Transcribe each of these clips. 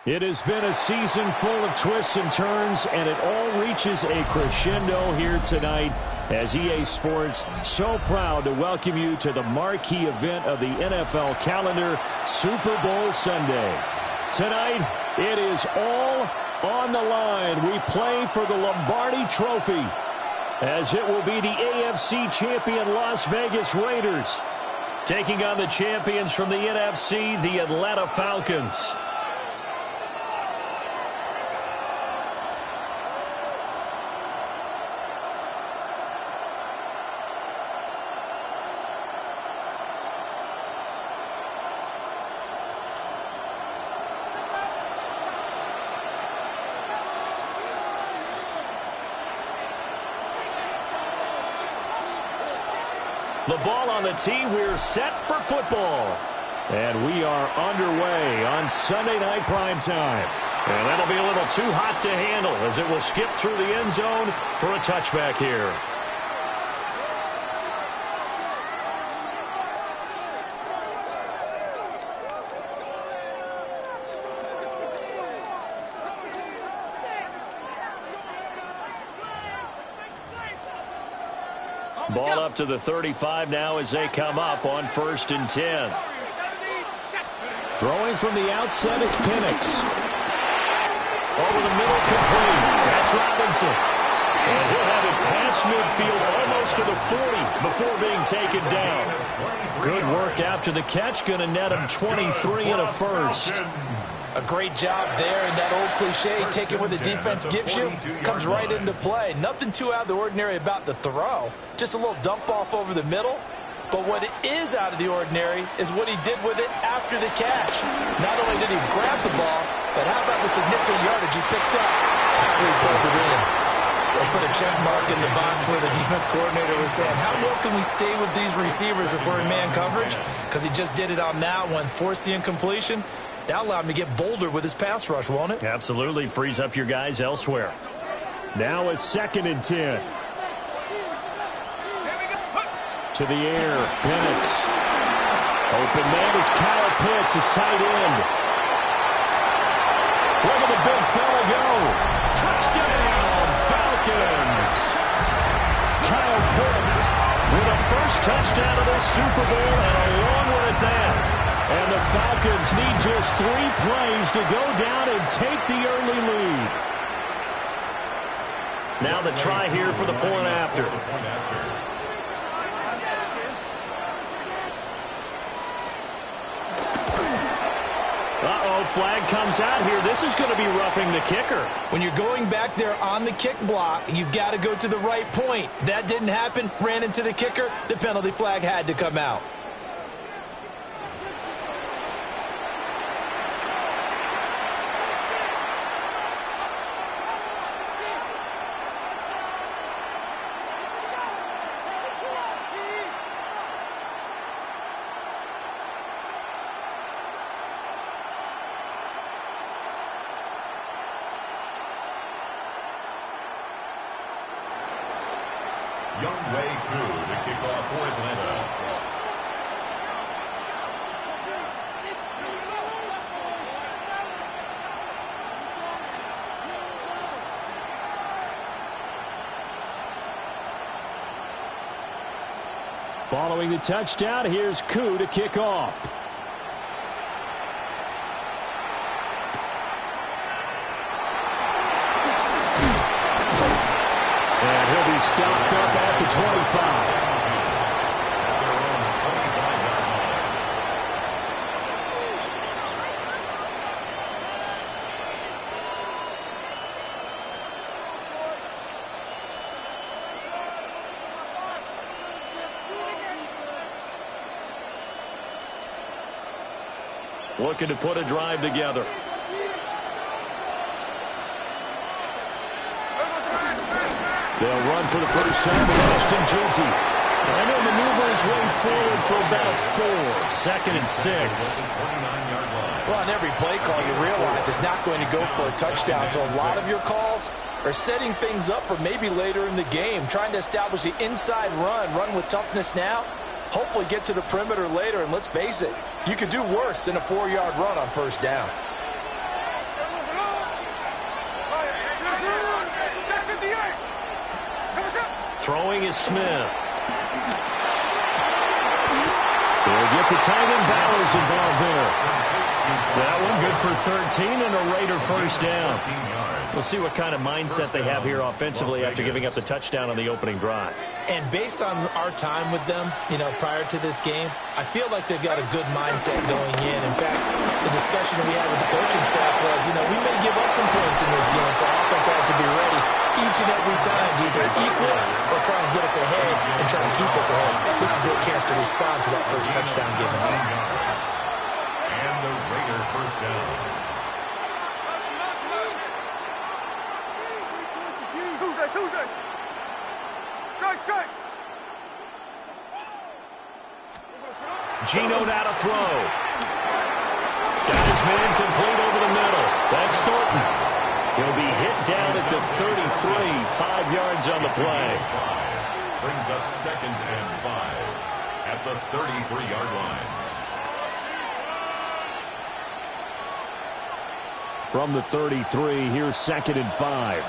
It has been a season full of twists and turns, and it all reaches a crescendo here tonight as EA Sports so proud to welcome you to the marquee event of the NFL calendar, Super Bowl Sunday. Tonight, it is all on the line. We play for the Lombardi Trophy, as it will be the AFC champion Las Vegas Raiders taking on the champions from the NFC, the Atlanta Falcons. The ball on the tee. We're set for football. And we are underway on Sunday night primetime. And that'll be a little too hot to handle as it will skip through the end zone for a touchback here. Ball up to the 35 now as they come up on 1st and 10. Throwing from the outset is Penix. Over the middle, complete. That's Robinson. And he'll have it past midfield almost to the 40 before being taken down. Good work after the catch. Going to net him 23 and a first. A great job there, and that old cliche, take it what the defense gives you, comes right into play. Nothing too out of the ordinary about the throw. Just a little dump off over the middle. But what is out of the ordinary is what he did with it after the catch. Not only did he grab the ball, but how about the significant yardage he picked up after he pulled it in. They'll put a check mark in the box where the defense coordinator was saying, how well can we stay with these receivers if we're in man coverage? Because he just did it on that one, forced the incompletion. That allowed him to get bolder with his pass rush, won't it? Absolutely. Frees up your guys elsewhere. Now a 2nd and 10. To the air, Penix. Open man is Kyle Pitts, his tight end. Look at the big fella go. Touchdown, Falcons. Kyle Pitts with a first touchdown of the Super Bowl, and a long one at that. And the Falcons need just 3 plays to go down and take the early lead. Now the try here for the point after. Flag comes out here. This is going to be roughing the kicker. When you're going back there on the kick block, you've got to go to the right point. That didn't happen. Ran into the kicker. The penalty flag had to come out. Following the touchdown, here's Koo to kick off. And he'll be stopped up at the 25. Looking to put a drive together. They'll run for the first time with Austin JT. And he'll maneuver his way forward for about 4. 2nd and 6. Well, on every play call, you realize it's not going to go for a touchdown. So a lot of your calls are setting things up for maybe later in the game, trying to establish the inside run with toughness now. Hopefully get to the perimeter later, and let's face it, you could do worse than a 4-yard run on 1st down. Throwing is Smith. They'll get the tight end Bowers involved there. That one good for 13 and a Raider first down. We'll see what kind of mindset they have here offensively after giving up the touchdown on the opening drive. And based on our time with them, prior to this game, I feel like they've got a good mindset going in. In fact, the discussion that we had with the coaching staff was, we may give up some points in this game, so our offense has to be ready each and every time to either equal or try and get us ahead and try and keep us ahead. This is their chance to respond to that first touchdown given up. And the Raider first down. Tuesday. Strike. Geno now to throw. Got his man complete over the middle. That's Thornton. He'll be hit down at the 33, 5 yards on the play. Brings up 2nd and 5 at the 33-yard line. From the 33, here's 2nd and 5.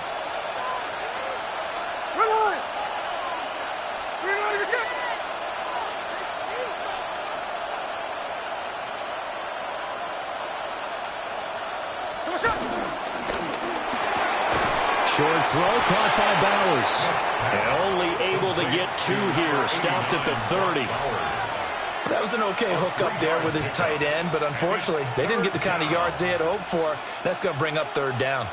Short throw caught by Bowers. And only able to get 2 here. Stopped at the 30. That was an okay hook up there with his tight end, but unfortunately, they didn't get the kind of yards they had hoped for. That's going to bring up 3rd down.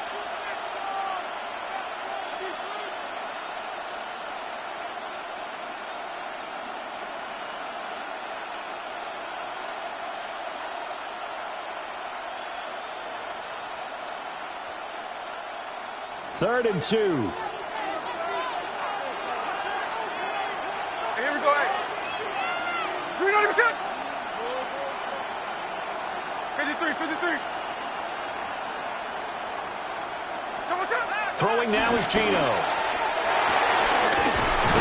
Third and 2. Hey, here we go, hey. 390%. 53. Throwing now is Geno.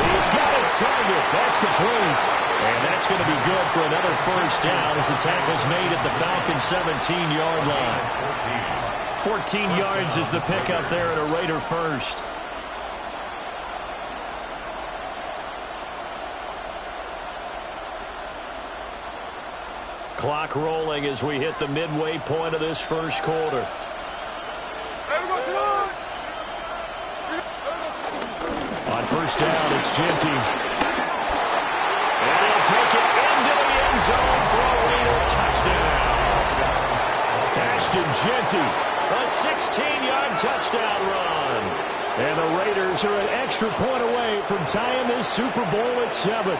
He's got his target. That's complete. And that's going to be good for another first down as the tackle's made at the Falcons' 17-yard line. 14 yards is the pickup there at a Raider first. Clock rolling as we hit the midway point of this first quarter. On first down, it's Genty. And he'll take it into the end zone for a Raider touchdown. Ashton Genty, a 16-yard touchdown run. And the Raiders are an extra point away from tying this Super Bowl at 7.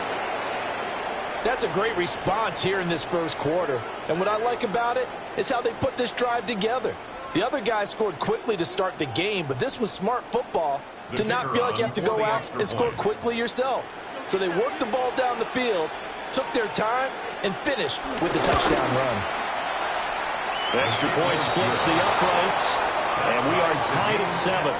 That's a great response here in this first quarter. And what I like about it is how they put this drive together. The other guys scored quickly to start the game, but this was smart football to not feel like you have to go out and score quickly yourself. So they worked the ball down the field, took their time, and finished with the touchdown run. Extra point splits the uprights, and we are tied at 7.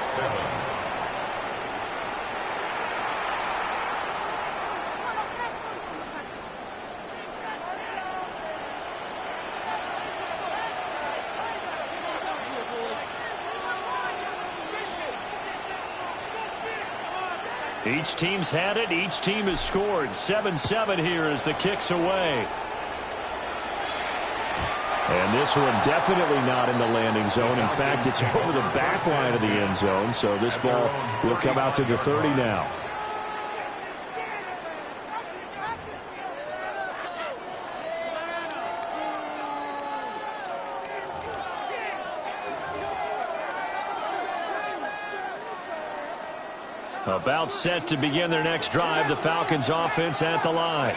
Each team's had it. Each team has scored. 7-7 here as the kick's away. And this one definitely not in the landing zone. In fact, it's over the back line of the end zone. So this ball will come out to the 30 now. About set to begin their next drive. The Falcons offense at the line.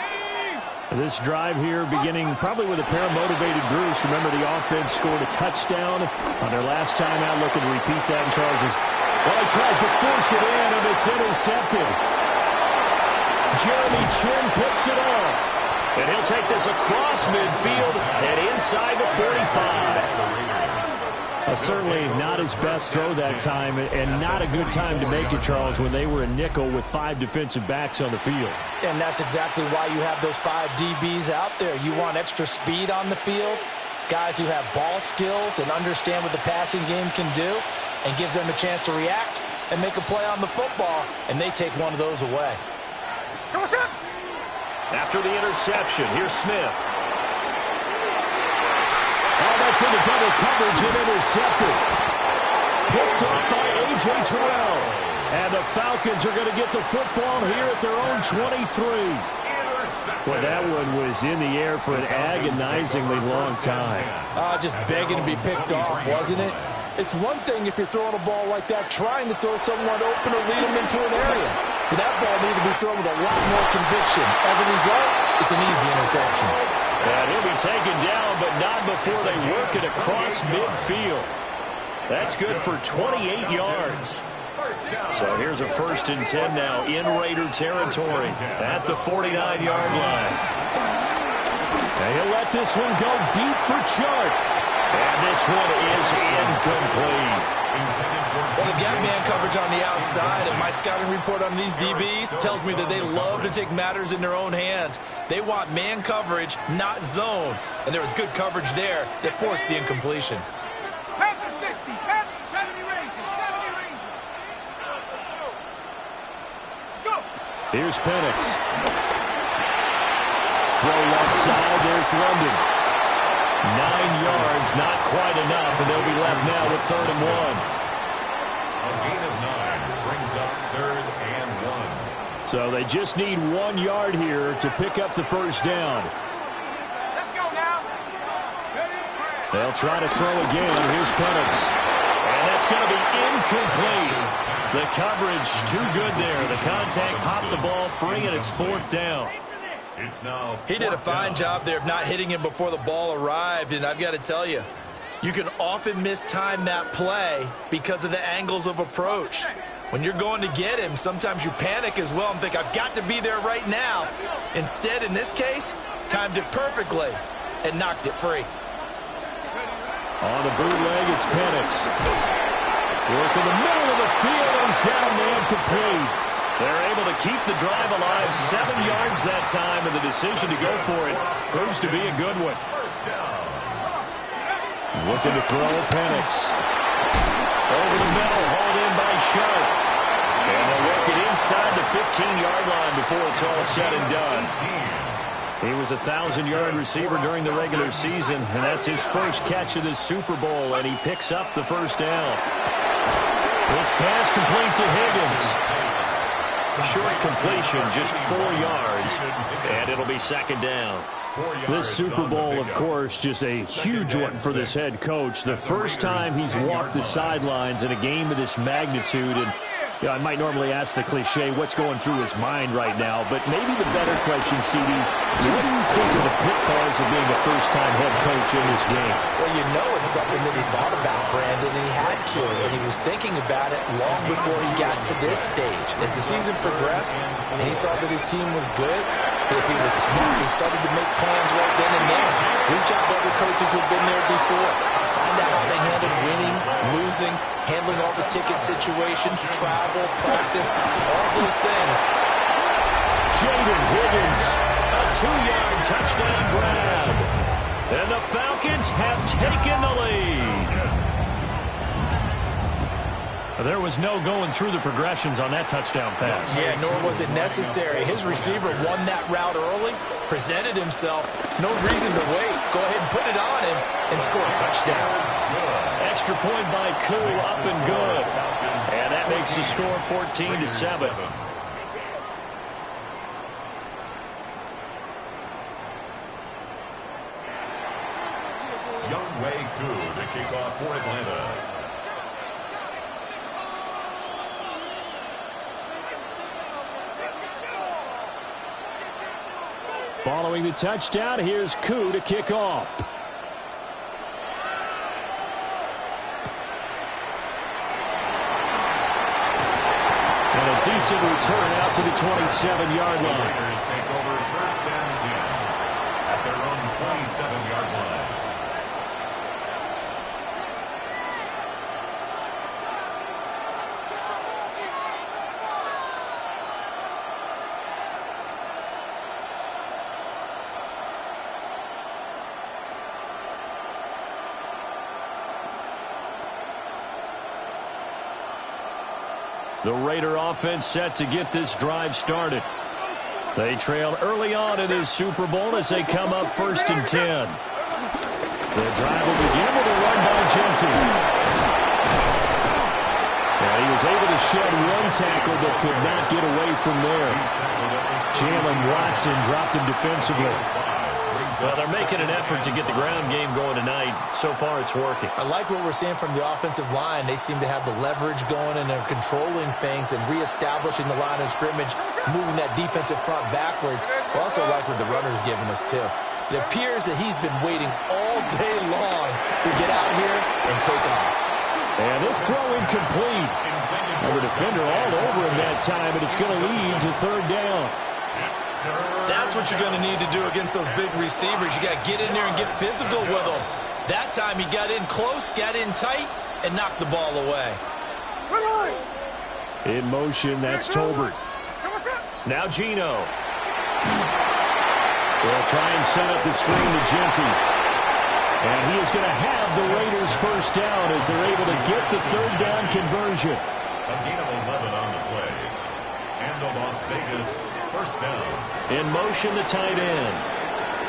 This drive here beginning probably with a pair of motivated groups. Remember, the offense scored a touchdown on their last time out. Looking to repeat that in Charles. Well, he tries to force it in, and it's intercepted. Jeremy Chin picks it off. And he'll take this across midfield and inside the 45. Certainly not his best throw that time, and not a good time to make it, Charles, when they were a nickel with 5 defensive backs on the field. And that's exactly why you have those 5 DBs out there. You want extra speed on the field, guys who have ball skills and understand what the passing game can do, and gives them a chance to react and make a play on the football, and they take one of those away. So what's up? After the interception, here's Smith. Oh, that's into double coverage and intercepted. Picked up by A.J. Terrell. And the Falcons are going to get the football here at their own 23. Well, that one was in the air for an agonizingly long time. Just begging to be picked off, wasn't it? It's one thing if you're throwing a ball like that, trying to throw someone open or lead them into an area. But that ball needed to be thrown with a lot more conviction. As a result, it's an easy interception. And he'll be taken down, but not before they work it across midfield. That's good for 28 yards. So here's a 1st and 10 now in Raider territory at the 49-yard line. And he'll let this one go deep for Chark. And this one is incomplete. Well, they've got man coverage on the outside, and my scouting report on these DBs tells me that they love to take matters in their own hands. They want man coverage, not zone. And there was good coverage there that forced the incompletion. Panther 60, Panther 70 ranges, 70 ranges. Let's go. Here's Penix. Throw left side, there's London. 9 yards, not quite enough, and they'll be left now with 3rd and 1. A gain of 9 brings up 3rd and 1. So they just need 1 yard here to pick up the first down. Let's go now. They'll try to throw again. Here's Penix. And that's going to be incomplete. The coverage too good there. The contact popped the ball free, and it's 4th down. It's now He did a fine job there of not hitting him before the ball arrived, and I've got to tell you, you can often mistime that play because of the angles of approach. When you're going to get him, sometimes you panic as well and think, I've got to be there right now. Instead, in this case, timed it perfectly and knocked it free. On the bootleg, it's Penix. Work in the middle of the field, and he's got a man complete. They're able to keep the drive alive, 7 yards that time, and the decision to go for it proves to be a good one. Looking to throw Penix. Over the middle, hauled in by Sharp. And they'll work it inside the 15-yard line before it's all said and done. He was a 1,000-yard receiver during the regular season, and that's his first catch of this Super Bowl, and he picks up the first down. This pass complete to Higgins. Short completion, just 4 yards, and it'll be 2nd down. This Super Bowl, of course, just a huge one for this head coach. The first time he's walked the sidelines in a game of this magnitude, and I might normally ask the cliche, what's going through his mind right now, but maybe the better question, CD, what do you think of the pitfalls of being a first-time head coach in this game? Well, you know it's something that he thought about, Brandon, and he had to, and he was thinking about it long before he got to this stage. As the season progressed, and he saw that his team was good, if he was smart, he started to make plans right then and there. Reach out to other coaches who've been there before. Find out how they handled winning, losing, handling all the ticket situations, travel, practice, all those things. Jaden Higgins, a 2-yard touchdown grab. And the Falcons have taken the lead. There was no going through the progressions on that touchdown pass. Yeah, nor was it necessary. His receiver won that route early, presented himself. No reason to wait. Go ahead and put it on him and score a touchdown. Extra point by Koo, up and good. And that makes the score 14-7. Younghoe Koo to kick off for Atlanta. Following the touchdown, here's Koo to kick off. And a decent return out to the 27-yard line. Raiders take over 1st and 10 at their own 27-yard line. The Raider offense set to get this drive started. They trail early on in this Super Bowl as they come up 1st and 10. The drive will begin with a run by Genty. And he was able to shed one tackle but could not get away from there. Jalen Watson dropped him defensively. Well, they're making an effort to get the ground game going tonight. So far, it's working. I like what we're seeing from the offensive line. They seem to have the leverage going, and they're controlling things and reestablishing the line of scrimmage, moving that defensive front backwards. I also like what the runner's giving us, too. It appears that he's been waiting all day long to get out here and take off. And this throw incomplete. And the defender all over him that time, and it's going to lead to 3rd down. That's what you're going to need to do against those big receivers. You got to get in there and get physical with them. That time he got in close, got in tight, and knocked the ball away. In motion, that's Tolbert. Now Gino. They'll try and set up the screen to Genty. And he is going to have the Raiders 1st down as they're able to get the 3rd down conversion. A gain of 11 on the play. And the Las Vegas 1st down. In motion, the tight end.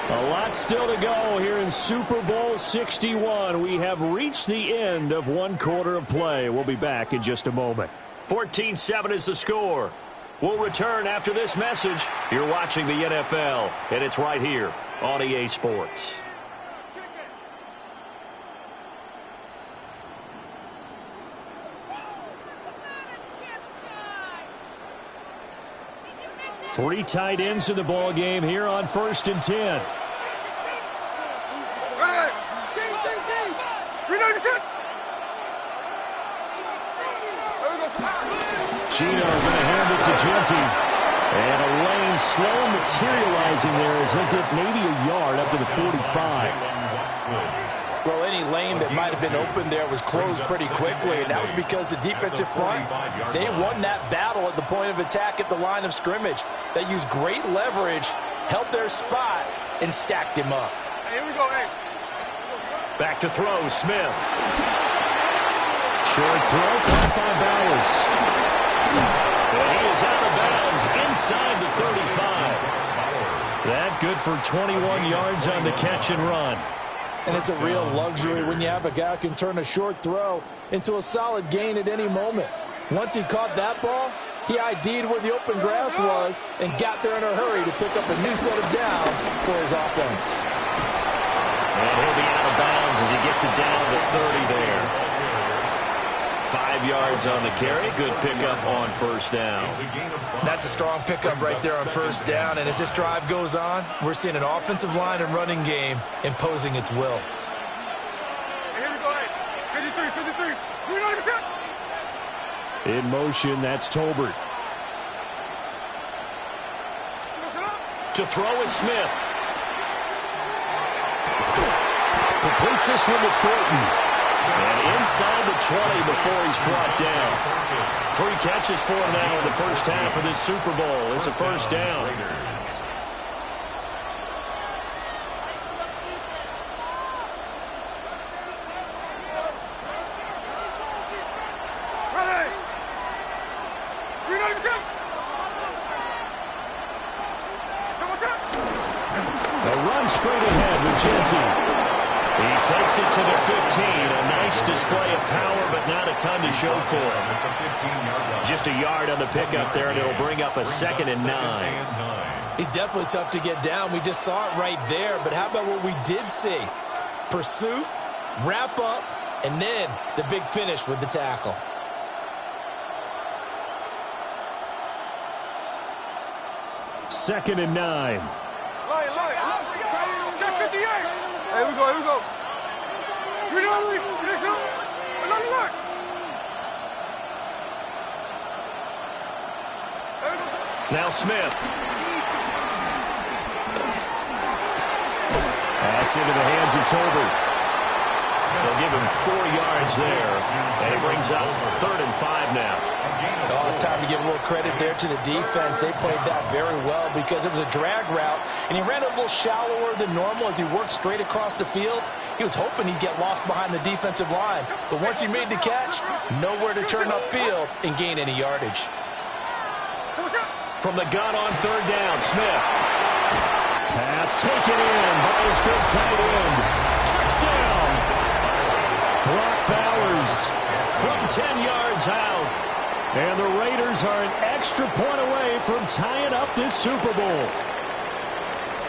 A lot still to go here in Super Bowl 61. We have reached the end of 1 quarter of play. We'll be back in just a moment. 14-7 is the score. We'll return after this message. You're watching the NFL, and it's right here on EA Sports. Three tight ends in the ball game here on 1st and 10. Gino going to hand it to Genty. And a lane slow materializing there as he'll get maybe a yard up to the 45. Well, any lane that might have been open there was closed pretty quickly, and that was because the defensive front, they won that battle at the point of attack at the line of scrimmage. They used great leverage, held their spot, and stacked him up. Here we go, hey. Back to throw, Smith. Short throw, caught by Bowers. And he is out of bounds inside the 35. That good for 21 yards on the catch and run. And it's a real luxury when you have a guy who can turn a short throw into a solid gain at any moment. Once he caught that ball, he ID'd where the open grass was and got there in a hurry to pick up a new set of downs for his offense. And he'll be out of bounds as he gets it down to the 30 there. 5 yards on the carry. Good pickup on 1st down. That's a strong pickup right there on 1st down. And as this drive goes on, we're seeing an offensive line and running game imposing its will. Here we go, hey. 53. 390%. In motion, that's Tolbert. To throw is Smith. Completes this one to Thornton. And inside the 20 before he's brought down. 3 catches for him now in the 1st half of this Super Bowl. It's a 1st down. Ready. 390%. A run straight ahead with Genty. He takes it to the 15. A nice display of power, but not a ton to show for it. Just a yard on the pickup there, and it'll bring up a 2nd and 9. He's definitely tough to get down. We just saw it right there. But how about what we did see? Pursuit, wrap up, and then the big finish with the tackle. Second and 9. Check 58. Here we go. Now Smith. That's into the hands of Tolbert. They'll give him 4 yards there. And it brings up 3rd and 5 now. Oh, it's time to give a little credit there to the defense. They played that very well because it was a drag route, and he ran a little shallower than normal as he worked straight across the field. He was hoping he'd get lost behind the defensive line. But once he made the catch, nowhere to turn upfield and gain any yardage. From the gun on third down, Smith. Pass taken in by his big tight end. Touchdown! Brock Bowers from 10 yards out. And the Raiders are an extra point away from tying up this Super Bowl.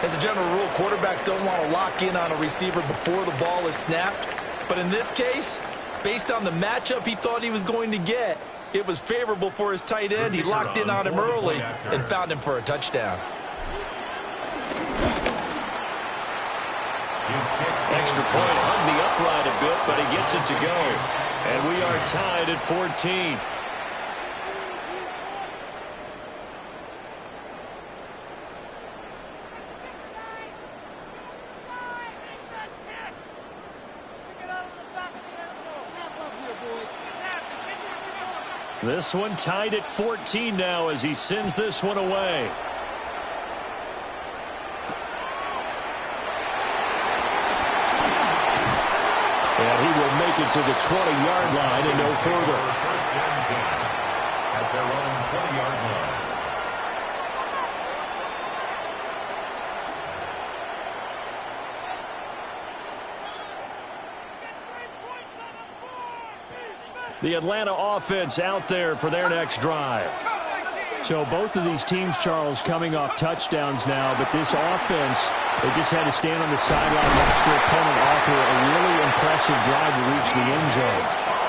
As a general rule, quarterbacks don't want to lock in on a receiver before the ball is snapped. But in this case, based on the matchup he thought he was going to get, it was favorable for his tight end. He locked in on him early and found him for a touchdown. Extra point hung the upright a bit, but he gets it to go. And we are tied at 14. This one tied at 14 now as he sends this one away. And he will make it to the 20-yard line and no further. First and 10 at their own 20-yard line. The Atlanta offense out there for their next drive. So both of these teams, Charles, coming off touchdowns now, but this offense, they just had to stand on the sideline and watch their opponent offer a really impressive drive to reach the end zone.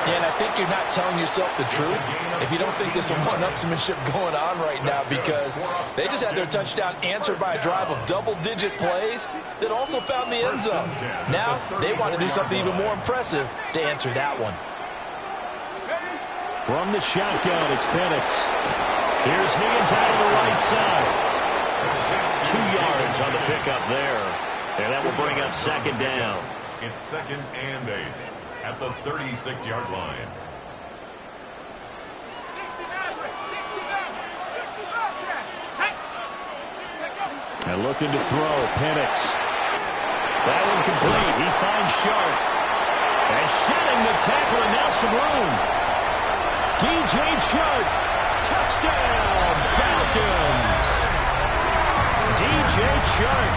Yeah, and I think you're not telling yourself the truth if you don't think there's some one-upsmanship going on right now, because they just had their touchdown answered by a drive of double-digit plays that also found the end zone. Now they want to do something even more impressive to answer that one. From the shotgun, it's Penix. Here's Higgins out on the right side. 2 yards on the pickup there. And that will bring up second down. It's second and 8 at the 36-yard line. And looking to throw, Penix. That one complete. He finds Sharp. And shedding the tackle, and now some room. DJ Chark, touchdown, Falcons. DJ Chark,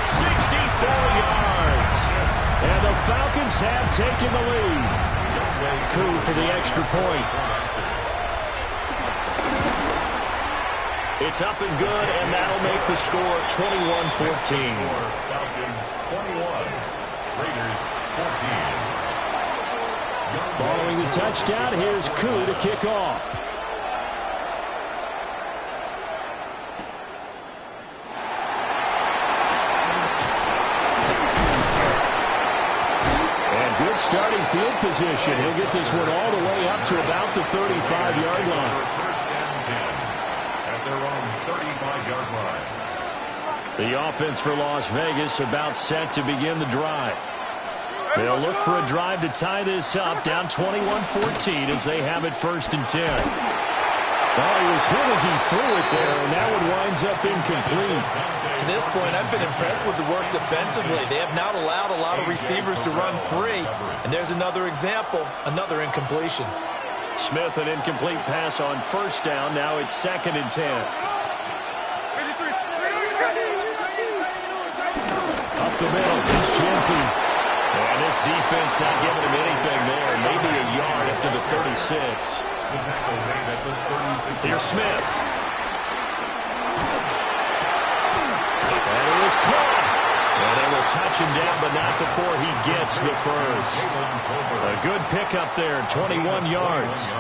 64 yards. And the Falcons have taken the lead. Coup for the extra point. It's up and good, and that'll make the score 21-14. Falcons 21, Raiders 14. Following the touchdown, here's Koo to kick off. And good starting field position. He'll get this one all the way up to about the 35-yard line. First and 10 at their own 35-yard line. The offense for Las Vegas about set to begin the drive. They'll look for a drive to tie this up, down 21-14 as they have it first and 10. Well, he was hit as he threw it there, and that one winds up incomplete. To this point, I've been impressed with the work defensively. They have not allowed a lot of receivers to run free. And there's another example, another incompletion. Smith, an incomplete pass on first down. Now it's second and 10. Up the middle, it's Genty. And this defense not giving him anything there. Maybe a yard up to the 36. The tackle made at the 36. Here's Smith. And he is caught. And they will touch him down, but not before he gets the first. A good pickup there, 21 yards.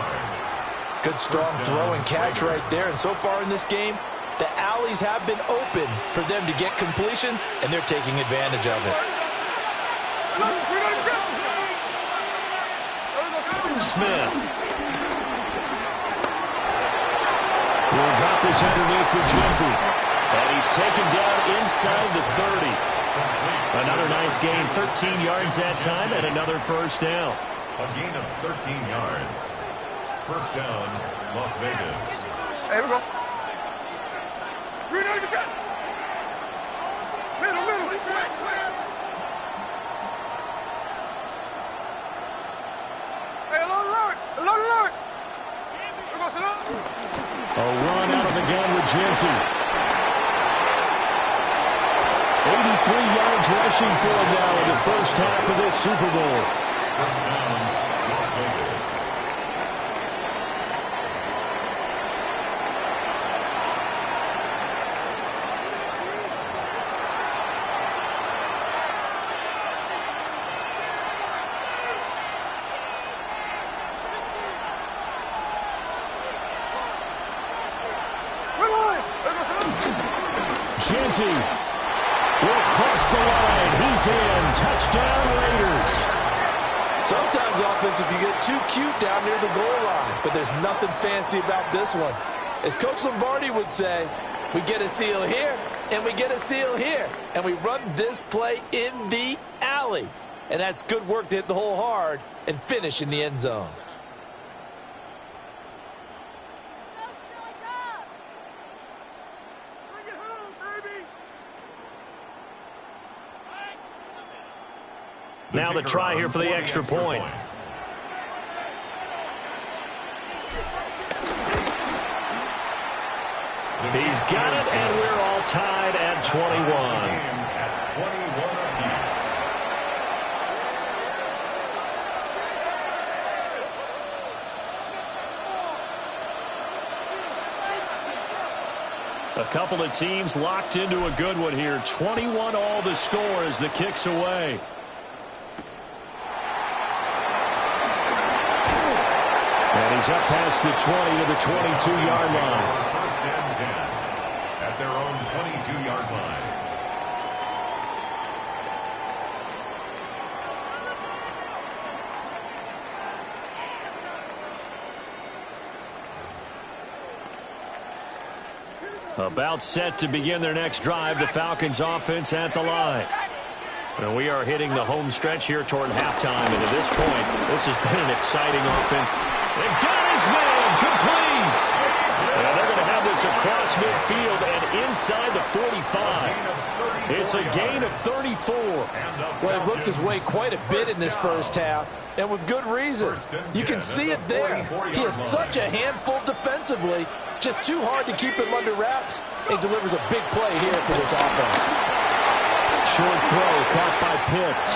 Good strong throw and catch right there. And so far in this game, the alleys have been open for them to get completions, and they're taking advantage of it. Smith. He'll drop this underneath for Genty. And he's taken down inside the 30. Another nice gain, 13 yards that time, and another first down. A gain of 13 yards. First down, Las Vegas. Here we go. Middle. Genty. 83 yards rushing for him now in the first half of this Super Bowl. First down, Las Vegas. Genty will cross the line. He's in. Touchdown, Raiders. Sometimes offenses can get too cute down near the goal line, but there's nothing fancy about this one. As Coach Lombardi would say, we get a seal here, and we get a seal here, and we run this play in the alley. And that's good work to hit the hole hard and finish in the end zone. Now the try here for the extra point. He's got it, and we're all tied at 21. A couple of teams locked into a good one here. 21 all the score as the kick's away. And he's up past the 20 to the 22-yard line. First and 10 at their own 22-yard line. About set to begin their next drive, the Falcons offense at the line. And we are hitting the home stretch here toward halftime. And at this point, this has been an exciting offense. They've got his man complete. And they're going to have this across midfield and inside the 45. It's a gain of 34. Well, he looked his way quite a bit in this first half, and with good reason. You can see it there. He is such a handful defensively. Just too hard to keep him under wraps. He delivers a big play here for this offense. Short throw caught by Pitts.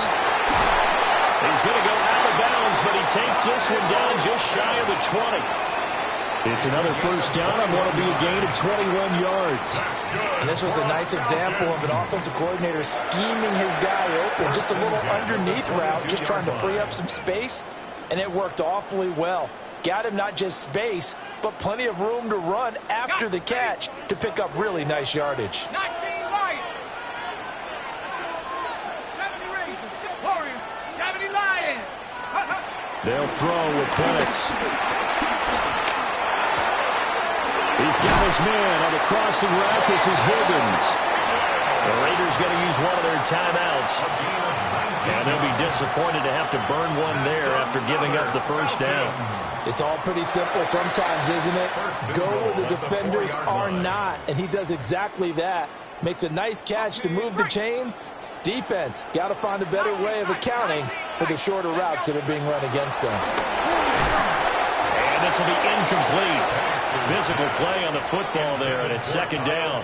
He's going to go out of bounds, but he takes this one down just shy of the 20. It's another first down on what will be a gain of 21 yards. And this was a nice example of an offensive coordinator scheming his guy open. Just a little underneath route, just trying to free up some space, and it worked awfully well. Got him not just space, but plenty of room to run after the catch to pick up really nice yardage. 19 Lions. 70 Ravens. Warriors. 70 Lions. They'll throw with Penix. He's got his man on the crossing route. This is Higgins. The Raiders going to use one of their timeouts. And they'll be disappointed to have to burn one there after giving up the first down. It's all pretty simple sometimes, isn't it? Go where the defenders are not, and he does exactly that. Makes a nice catch to move the chains. Defense, got to find a better way of accounting for the shorter routes that are being run against them. And this will be incomplete. Physical play on the football there, and it's second down.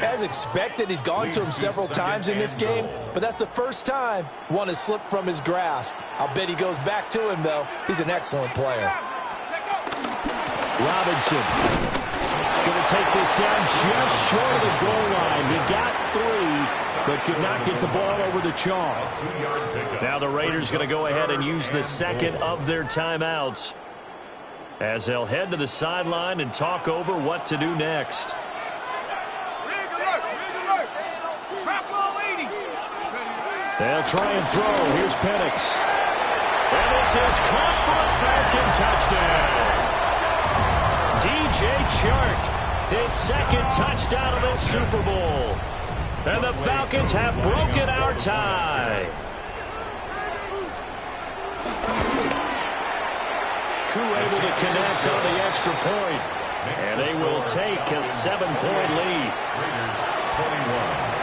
As expected, he's gone to him several times in this game, but that's the first time one has slipped from his grasp. I'll bet he goes back to him, though. He's an excellent player. Robinson going to take this down just short of the goal line. He got 3, but could not get the ball over the chalk. Now the Raiders going to go ahead and use the second of their timeouts as they'll head to the sideline and talk over what to do next. They'll try and throw. Here's Penix. And this is caught for a Falcon touchdown. DJ Chark, his second touchdown of the Super Bowl. And the Falcons have broken our tie. Koo able to connect on the extra point. And they will take a 7-point lead. Raiders 21.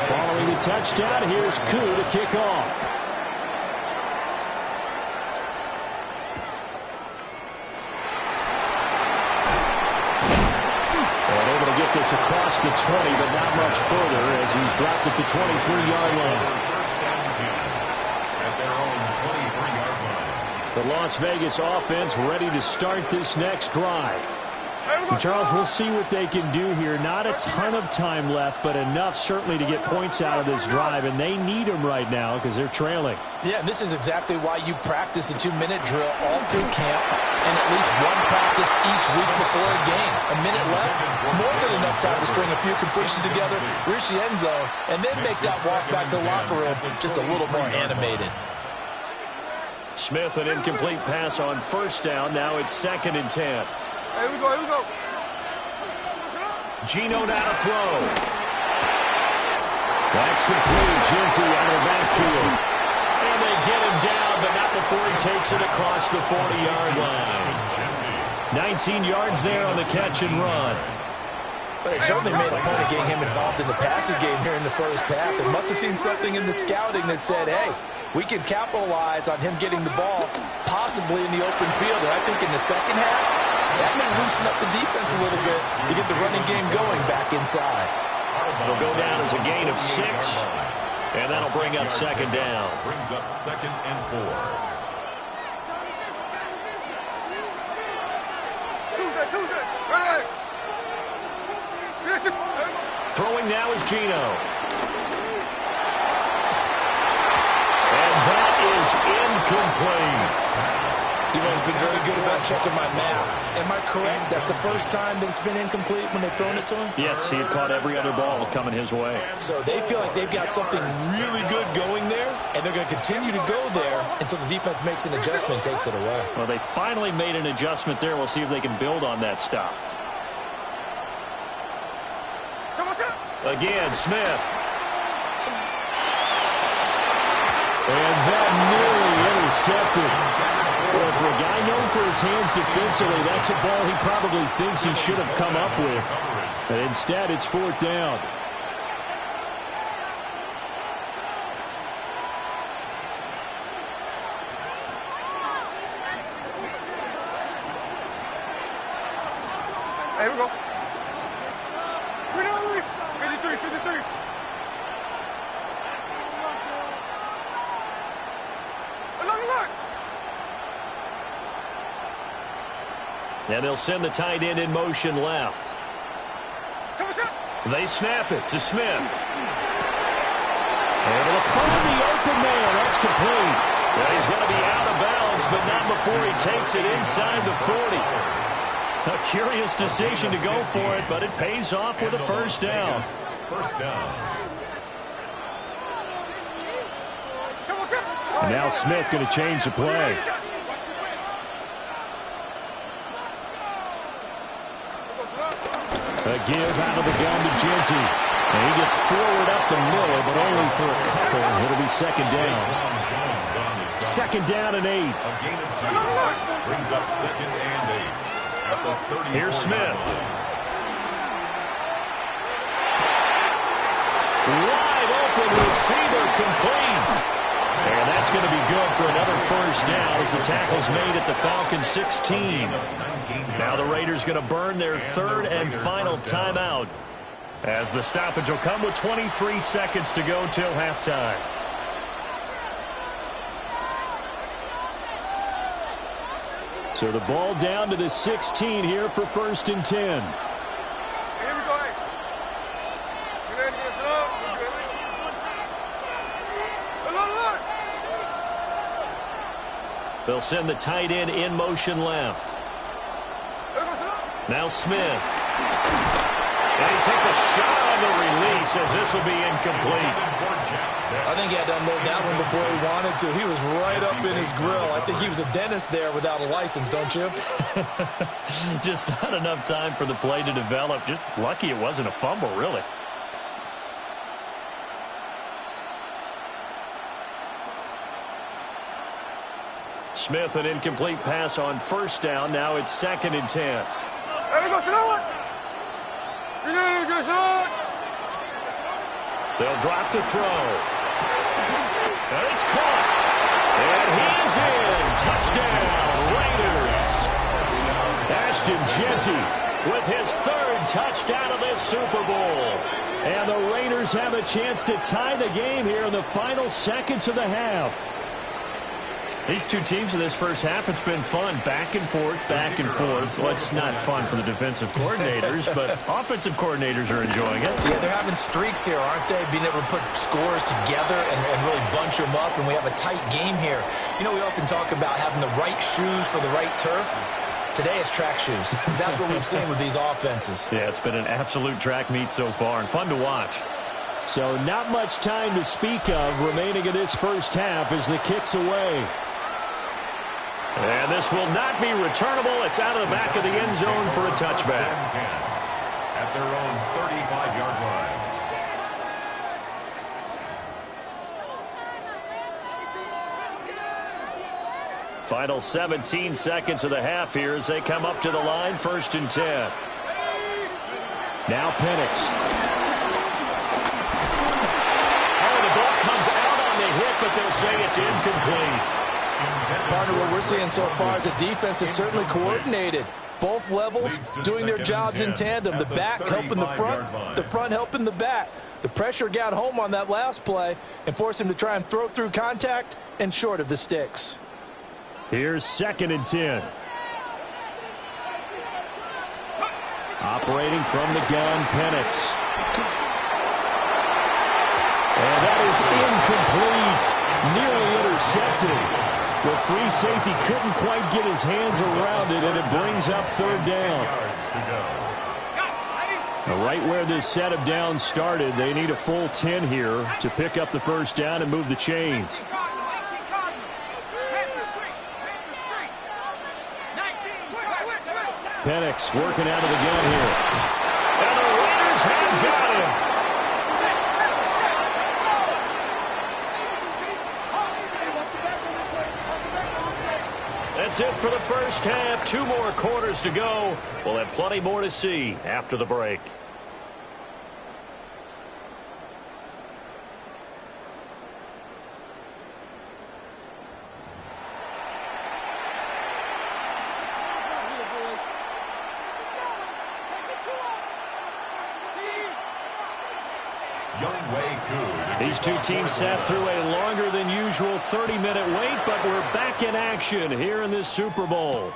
Following the touchdown, here's Koo to kick off. get this across the 20, but not much further as he's dropped at the 23-yard line. At their own 23-yard line. The Las Vegas offense ready to start this next drive. And Charles, we'll see what they can do here. Not a ton of time left, but enough certainly to get points out of this drive, and they need them right now because they're trailing. Yeah, and this is exactly why you practice a 2-minute drill all through camp and at least one practice each week before a game. A minute left, more than enough time to string a few completions together, reach the end zone, and then make that walk back to the locker room just a little more animated. Smith, an incomplete pass on first down. Now it's 2nd and 10. Here we go, here we go. Gino now to throw. That's complete. Genty out of the backfield. And they get him down, but not before he takes it across the 40-yard line. 19 yards there on the catch and run. But they certainly made a point of getting him involved in the passing game here in the first half. They must have seen something in the scouting that said, hey, we can capitalize on him getting the ball possibly in the open field. And I think in the second half, that may loosen up the defense a little bit to get the running game going back inside. It'll go down as a gain of 6, and that'll bring up 2nd down. Brings up 2nd and 4. Tuesday. Right. Throwing now is Gino. And that is incomplete. You've always been very good about checking my math. Am I correct? That's the first time that it's been incomplete when they've thrown it to him? Yes, he had caught every other ball coming his way. So they feel like they've got something really good going there, and they're going to continue to go there until the defense makes an adjustment and takes it away. Well, they finally made an adjustment there. We'll see if they can build on that stop. Again, Smith. And that nearly intercepted. Well, for a guy known for his hands defensively, that's a ball he probably thinks he should have come up with. But instead, it's 4th down. Here we go. 53. Look. And they'll send the tight end in motion left. They snap it to Smith. Able to find the open man. That's complete. Well, he's going to be out of bounds, but not before he takes it inside the 40. A curious decision to go for it, but it pays off with a first down. First down. And now Smith going to change the play. A give out of the gun to Genty. And he gets forward up the middle, but only for a couple. It'll be 2nd down. 2nd down and 8. A gain of 2. Brings up 2nd and 8. At the 30. Here's Smith. Wide open receiver complete. And that's going to be good for another first down as the tackle's made at the Falcons 16. Now the Raiders going to burn their 3rd and final timeout as the stoppage will come with 23 seconds to go till halftime. So the ball down to the 16 here for 1st and 10. Here we go. Look. They'll send the tight end in motion left. Now Smith. And he takes a shot on the release as this will be incomplete. I think he had to unload that one before he wanted to. He was right up in his grill. I think he was a dentist there without a license, don't you? Just not enough time for the play to develop. Just lucky it wasn't a fumble, really. Smith, an incomplete pass on first down. Now it's 2nd and 10. There we go, Sonora. They'll drop the throw. And it's caught. And he's in. Touchdown, Raiders. Ashton Genty with his 3rd touchdown of this Super Bowl. And the Raiders have a chance to tie the game here in the final seconds of the half. These two teams in this first half, it's been fun. Back and forth, back and forth. Well, it's not fun for the defensive coordinators, but offensive coordinators are enjoying it. Yeah, they're having streaks here, aren't they? Being able to put scores together and really bunch them up, and we have a tight game here. You know, we often talk about having the right shoes for the right turf. Today it's track shoes. That's what we've seen with these offenses. Yeah, it's been an absolute track meet so far and fun to watch. So not much time to speak of remaining in this first half as the kick's away. And this will not be returnable. It's out of the back of the end zone for a touchback. At their own 35-yard line. Final 17 seconds of the half here as they come up to the line, 1st and 10. Now Penix. Oh, the ball comes out on the hit, but they'll say it's incomplete. Partner, what we're seeing so far is the defense is certainly coordinated. Both levels doing their jobs in tandem. The back helping the front helping the back. The pressure got home on that last play and forced him to try and throw through contact and short of the sticks. Here's 2nd and 10. Operating from the gun, Penix. And that is incomplete. Nearly intercepted. The free safety couldn't quite get his hands around it, and it brings up 3rd down. Now, right where this set of downs started, they need a full 10 here to pick up the 1st down and move the chains. Penix working out of the gun here. And the Raiders have got him. That's it for the first half. 2 more quarters to go. We'll have plenty more to see after the break. These two teams sat through a longer than usual 30-minute wait, but we're back in action here in this Super Bowl.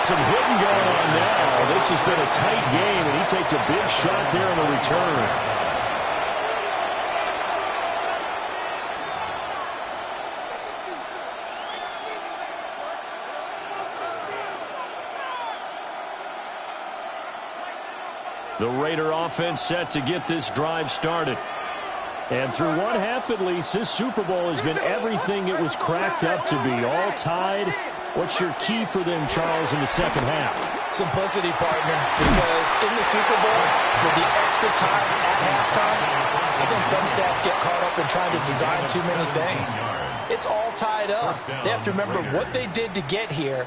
Some hitting going on now. This has been a tight game, and he takes a big shot there in the return. The Raider offense set to get this drive started. And through one half at least, this Super Bowl has been everything it was cracked up to be. All tied. What's your key for them, Charles, in the second half? Simplicity, partner, because in the Super Bowl, with the extra time at halftime, I think some staffs get caught up in trying to design too many things. It's all tied up. They have to remember what they did to get here,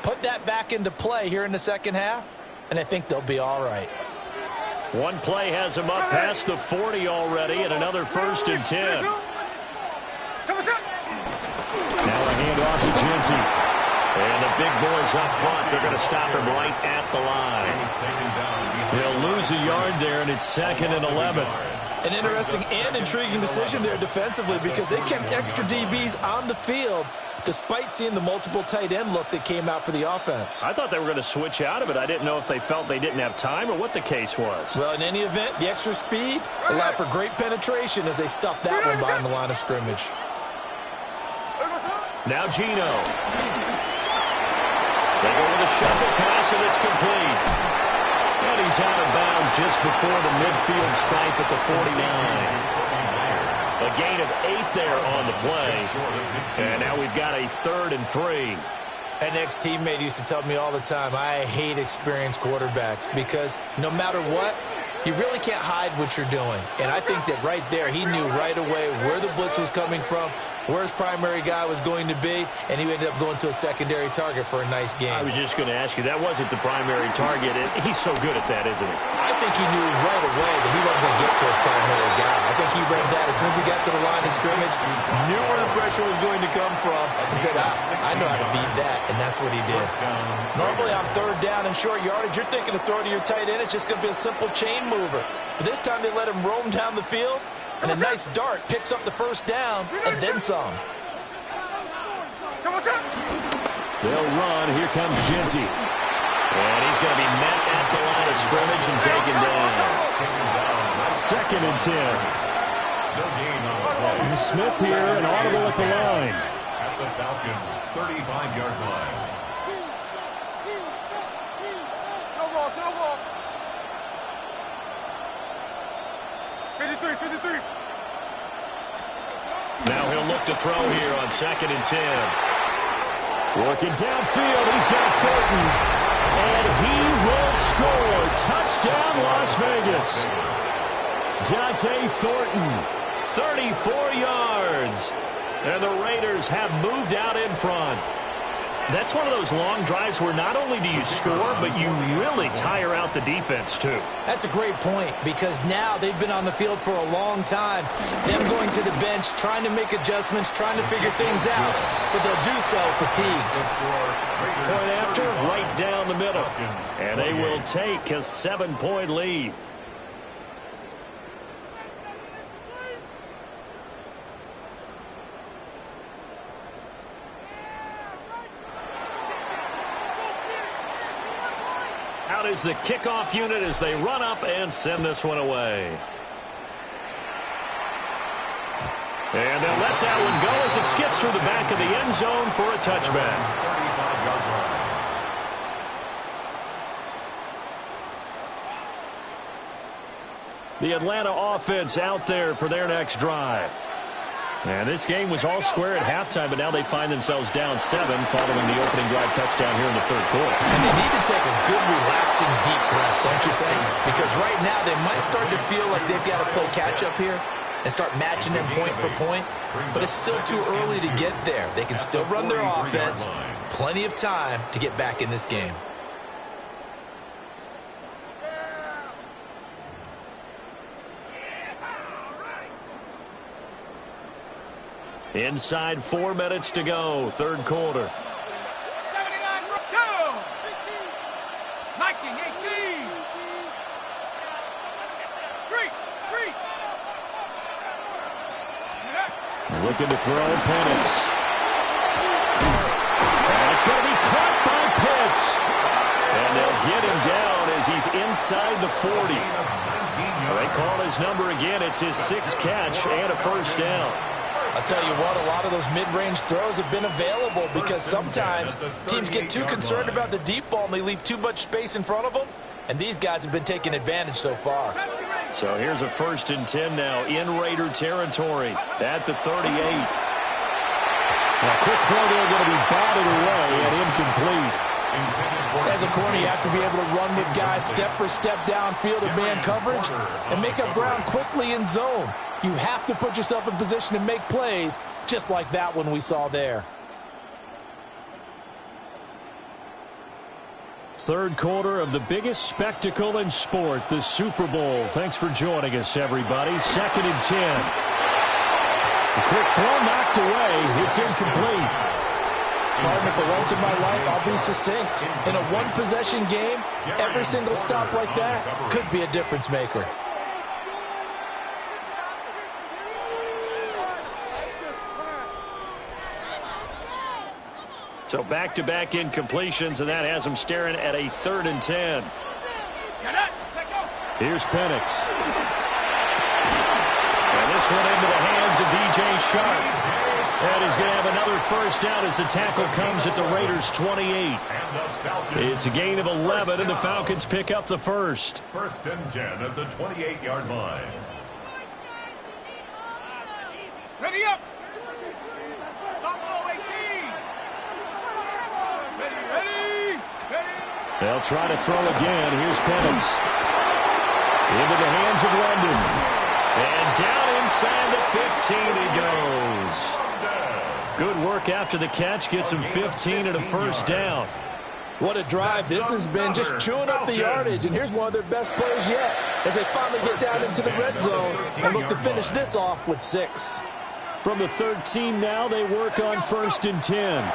put that back into play here in the second half, and I think they'll be all right. One play has him up past the 40 already, and another 1st and 10. Now a handoff to Genty. And the big boys up front, they're going to stop him right at the line. He'll lose a yard there, and it's 2nd and 11. An interesting and intriguing decision there defensively because they kept extra DBs on the field despite seeing the multiple tight end look that came out for the offense. I thought they were going to switch out of it. I didn't know if they felt they didn't have time or what the case was. Well, in any event, the extra speed allowed for great penetration as they stuffed that one behind the line of scrimmage. Now Geno. They go with a shuffle pass, and it's complete. And he's out of bounds just before the midfield stripe at the 49. A gain of 8 there on the play. And now we've got a 3rd and 3. An ex-teammate used to tell me all the time, I hate experienced quarterbacks because no matter what, you really can't hide what you're doing. And I think that right there, he knew right away where the blitz was coming from, where his primary guy was going to be, and he ended up going to a secondary target for a nice game. I was just going to ask you, that wasn't the primary target. He's so good at that, isn't he? I think he knew right away that he wasn't going to get to his primary guy. I think he read that as soon as he got to the line of scrimmage, knew where the pressure was going to come from, and said, I know how to beat that, and that's what he did. Normally on third down and short yardage, you're thinking to throw to your tight end. It's just going to be a simple chain mover. But this time they let him roam down the field, and a nice dart picks up the first down and then some. They'll run. Here comes Genty. And he's going to be met at the line of scrimmage and taken down. 2nd and 10. Smith here, an audible at the line. At the Falcons' 35-yard line. No ball. 53. Now he'll look to throw here on 2nd and 10. Working downfield, he's got Thornton. And he will score. Touchdown, Las Vegas. Dante Thornton, 34 yards. And the Raiders have moved out in front. That's one of those long drives where not only do you score, but you really tire out the defense, too. That's a great point, because now they've been on the field for a long time. Them going to the bench, trying to make adjustments, trying to figure things out, but they'll do so fatigued. Point after, right down the middle. And they will take a 7-point lead. Out is the kickoff unit as they run up and send this one away. And they'll let that one go as it skips through the back of the end zone for a touchback. The Atlanta offense out there for their next drive. And this game was all square at halftime, but now they find themselves down 7 following the opening drive touchdown here in the 3rd quarter. And they need to take a good, relaxing, deep breath, don't you think? Because right now they might start to feel like they've got to play catch-up here and start matching them point for point. But it's still too early to get there. They can still run their offense. Plenty of time to get back in this game. Inside 4 minutes to go, 3rd quarter. 79, go! 19, 18. Street. Looking to throw, Penix. And it's going to be caught by Pitts. And they'll get him down as he's inside the 40. They call his number again. It's his 6th catch and a first down. I'll tell you what, a lot of those mid-range throws have been available because sometimes teams get too concerned about the deep ball and they leave too much space in front of them, and these guys have been taking advantage so far. So here's a 1st and 10 now in Raider territory at the 38. Now, quick throw there going to be batted away and incomplete. As a corner, you have to be able to run with guys step for step downfield in man coverage and make up ground quickly in zone. You have to put yourself in position to make plays, just like that one we saw there. 3rd quarter of the biggest spectacle in sport, the Super Bowl. Thanks for joining us, everybody. 2nd and 10. A quick throw knocked away. It's incomplete. Partner, for once in my life, I'll be succinct. In a one-possession game, every single stop like that could be a difference maker. So back-to-back incompletions, and that has them staring at a 3rd and 10. Here's Penix. And this one into the hands of DJ Shark. And he's going to have another first down as the tackle comes at the Raiders' 28. It's a gain of 11, and the Falcons pick up the first. 1st and 10 at the 28-yard line. Ready up. They'll try to throw again. Here's Penix. Into the hands of London. And down inside the 15 he goes. Good work after the catch. Gets him 15 and a first down. What a drive. This has been just chewing up the yardage. And here's one of their best plays yet as they finally get down into the red zone and look to finish this off with 6. From the 13 now, they work on 1st and 10.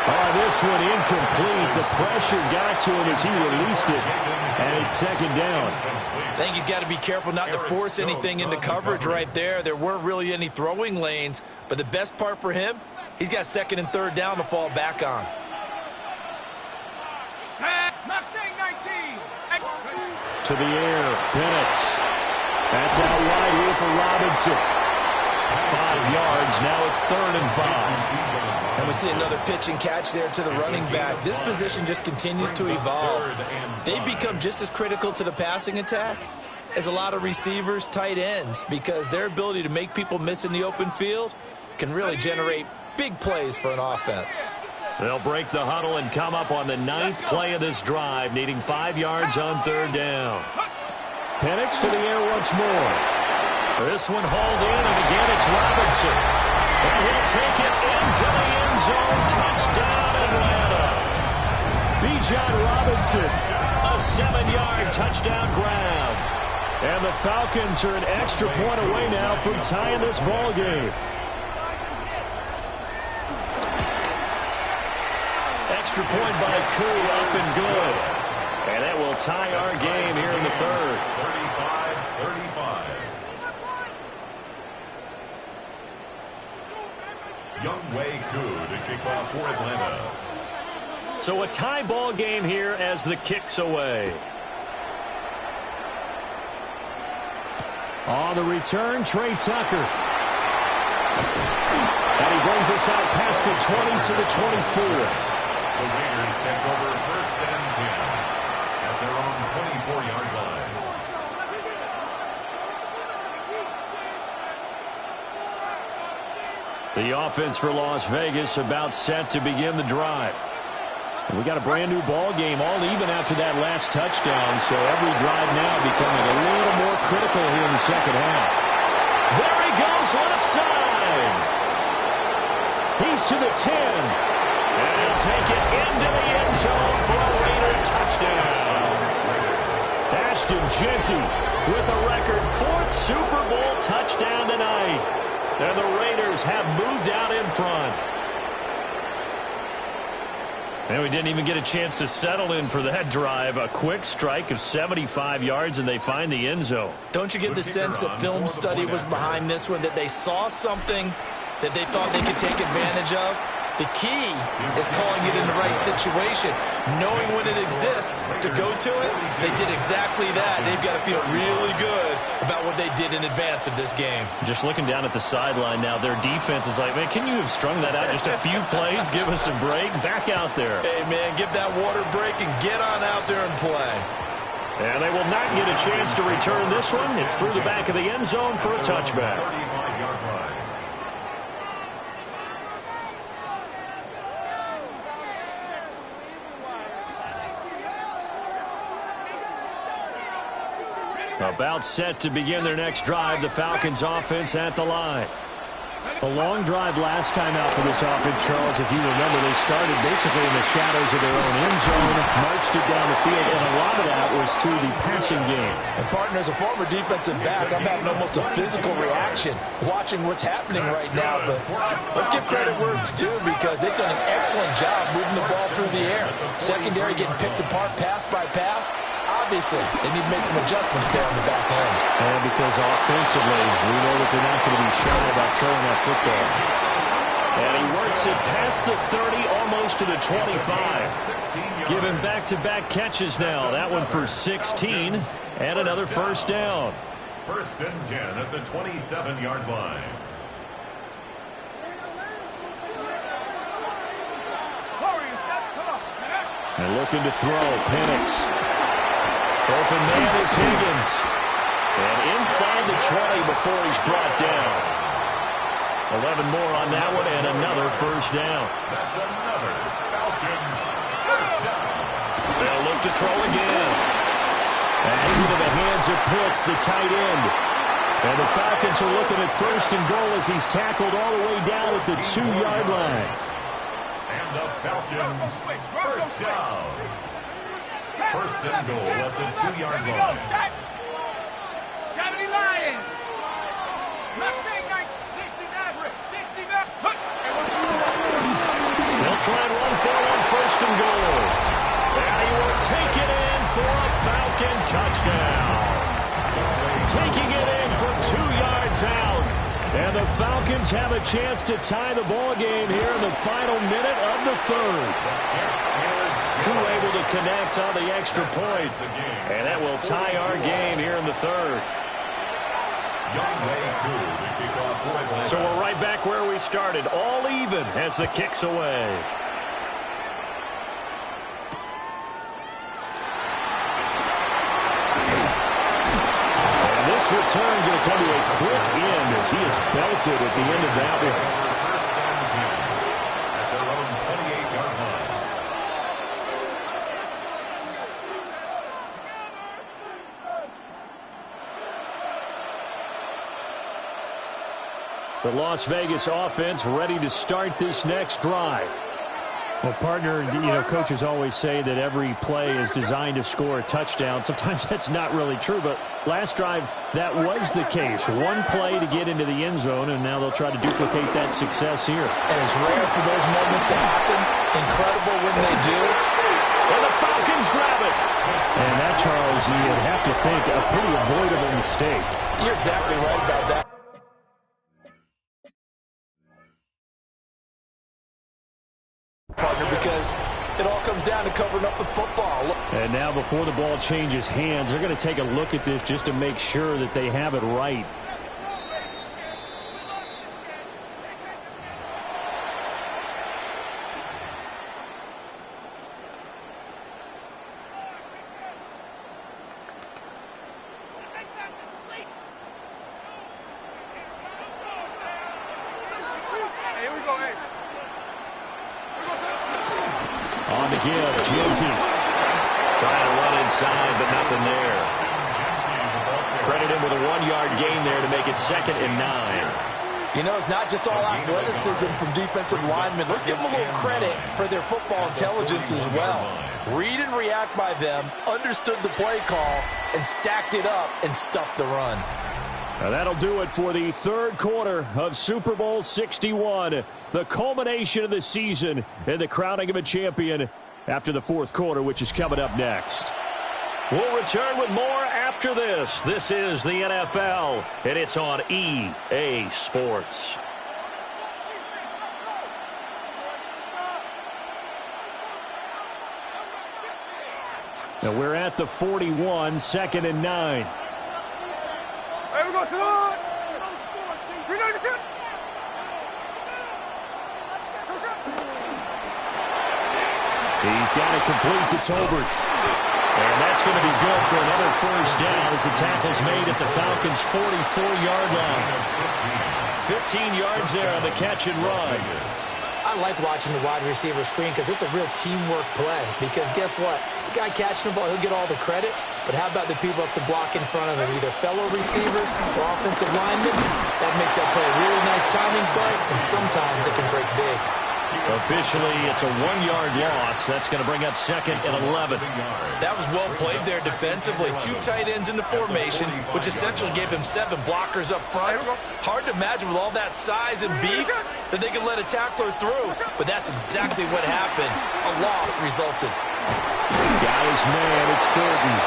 Oh, this one incomplete. The pressure got to him as he released it. And it's 2nd down. I think he's got to be careful not to force anything into coverage right there. There weren't really any throwing lanes. But the best part for him, he's got 2nd and 3rd down to fall back on. Mustang 19. To the air. Penix. That's out wide here for Robinson. 5 yards. Now it's 3rd and 5. And we see another pitch and catch there to the running back. This position just continues to evolve. They've become just as critical to the passing attack as a lot of receivers, tight ends, because their ability to make people miss in the open field can really generate big plays for an offense. They'll break the huddle and come up on the 9th play of this drive, needing 5 yards on 3rd down. Penix to the air once more. This one hauled in, and again it's Robinson. And he'll take it into the end zone. Touchdown, Atlanta. Bijan Robinson, a 7-yard touchdown grab. And the Falcons are an extra point away now from tying this ball game. Extra point by Koo, up and good. And that will tie our game here in the 3rd. 35-35. Younghoe Koo to kick off for Atlanta. So a tie ball game here as the kick's away. On the return, Trey Tucker. And he brings us out past the 20 to the 24. The Raiders take over 1st and 10 at their own 24-yard line. The offense for Las Vegas about set to begin the drive. We got a brand new ball game, all even after that last touchdown, so every drive now becoming a little more critical here in the 2nd half. There he goes, left side. He's to the 10. And he'll take it into the end zone for a Raider touchdown. Ashton Jeanty with a record 4th Super Bowl touchdown tonight. And the Raiders have moved out in front. And we didn't even get a chance to settle in for that drive. A quick strike of 75 yards, and they find the end zone. Don't you get the sense that film study was behind this one, that they saw something that they thought they could take advantage of? The key is calling it in the right situation. Knowing when it exists to go to it, they did exactly that. They've got to feel really good about what they did in advance of this game. Just looking down at the sideline now, their defense is like, man, can you have strung that out just a few plays? Give us a break. Back out there. Hey, man, give that water break and get on out there and play. And they will not get a chance to return this one. It's through the back of the end zone for a touchback. 35-yard line. About set to begin their next drive, the Falcons offense at the line. A long drive last time out for this offense, Charles. If you remember, they started basically in the shadows of their own end zone, marched it down the field, and a lot of that was through the passing game. And, partner, as a former defensive back, I'm having almost a physical reaction watching what's happening right now. But let's give credit where it's due, because they've done an excellent job moving the ball through the air. Secondary getting picked apart pass by pass. Obviously, they need to make some adjustments there on the back end. And because offensively, we know that they're not going to be shy about throwing that football. And he works it past the 30, almost to the 25. Giving back-to-back catches now. That one for 16, and another first down. 1st and 10 at the 27-yard line. And looking to throw, Penix. Open man is Higgins. And inside the 20 before he's brought down. 11 more on that one, and another first down. That's another Falcons first down. They'll look to throw again. That's into the hands of Pitts, the tight end. And the Falcons are looking at 1st and goal as he's tackled all the way down at the 2-yard line. And the Falcons, first down. 1st and goal at the 2-yard line. 70 Lions. Mustang 60 Maverick. 60 Maverick. They'll try and run for it on 1st and goal. And he will take it in for a Falcon touchdown. Taking it in from 2 yards out. And the Falcons have a chance to tie the ball game here in the final minute of the 3rd. Koo able to connect on the extra point. And that will tie our game here in the 3rd. So we're right back where we started. All even as the kick's away. This return going to come to a quick end as he is belted at the end of that one. At their own 28-yard line. The Las Vegas offense ready to start this next drive. Well, partner, coaches always say that every play is designed to score a touchdown. Sometimes that's not really true, but last drive, that was the case. One play to get into the end zone, and now they'll try to duplicate that success here. And it's rare for those moments to happen. Incredible when they do. And the Falcons grab it. And that, Charles, you'd have to think a pretty avoidable mistake. You're exactly right about that. Partner, because it all comes down to covering up the football. And now before the ball changes hands, they're going to take a look at this just to make sure that they have it right. On the give, Genty trying to run inside, but nothing there. Credit him with a 1-yard gain there to make it 2nd and 9. You know, it's not just all athleticism from defensive linemen. Let's give them a little credit for their football intelligence as well. Read and react by them, understood the play call, and stacked it up and stuffed the run. Now that'll do it for the 3rd quarter of Super Bowl 61. The culmination of the season and the crowning of a champion after the 4th quarter, which is coming up next. We'll return with more after this. This is the NFL, and it's on EA Sports. Now we're at the 41, 2nd and 9. Hey, we go, Salon. He's got it complete to Tolbert. And that's going to be good for another 1st down as the tackle's made at the Falcons' 44-yard line. 15 yards there on the catch and run. I like watching the wide receiver screen because it's a real teamwork play. Because guess what? The guy catching the ball, he'll get all the credit. But how about the people up to block in front of him, either fellow receivers or offensive linemen? That makes that play a really nice timing play, and sometimes it can break big. Officially, it's a 1-yard loss. That's going to bring up 2nd and 11. That was well played there defensively. 2 tight ends in the formation, which essentially gave him 7 blockers up front. Hard to imagine with all that size and beef that they could let a tackler through. But that's exactly what happened. A loss resulted. Got his man. It's Thornton.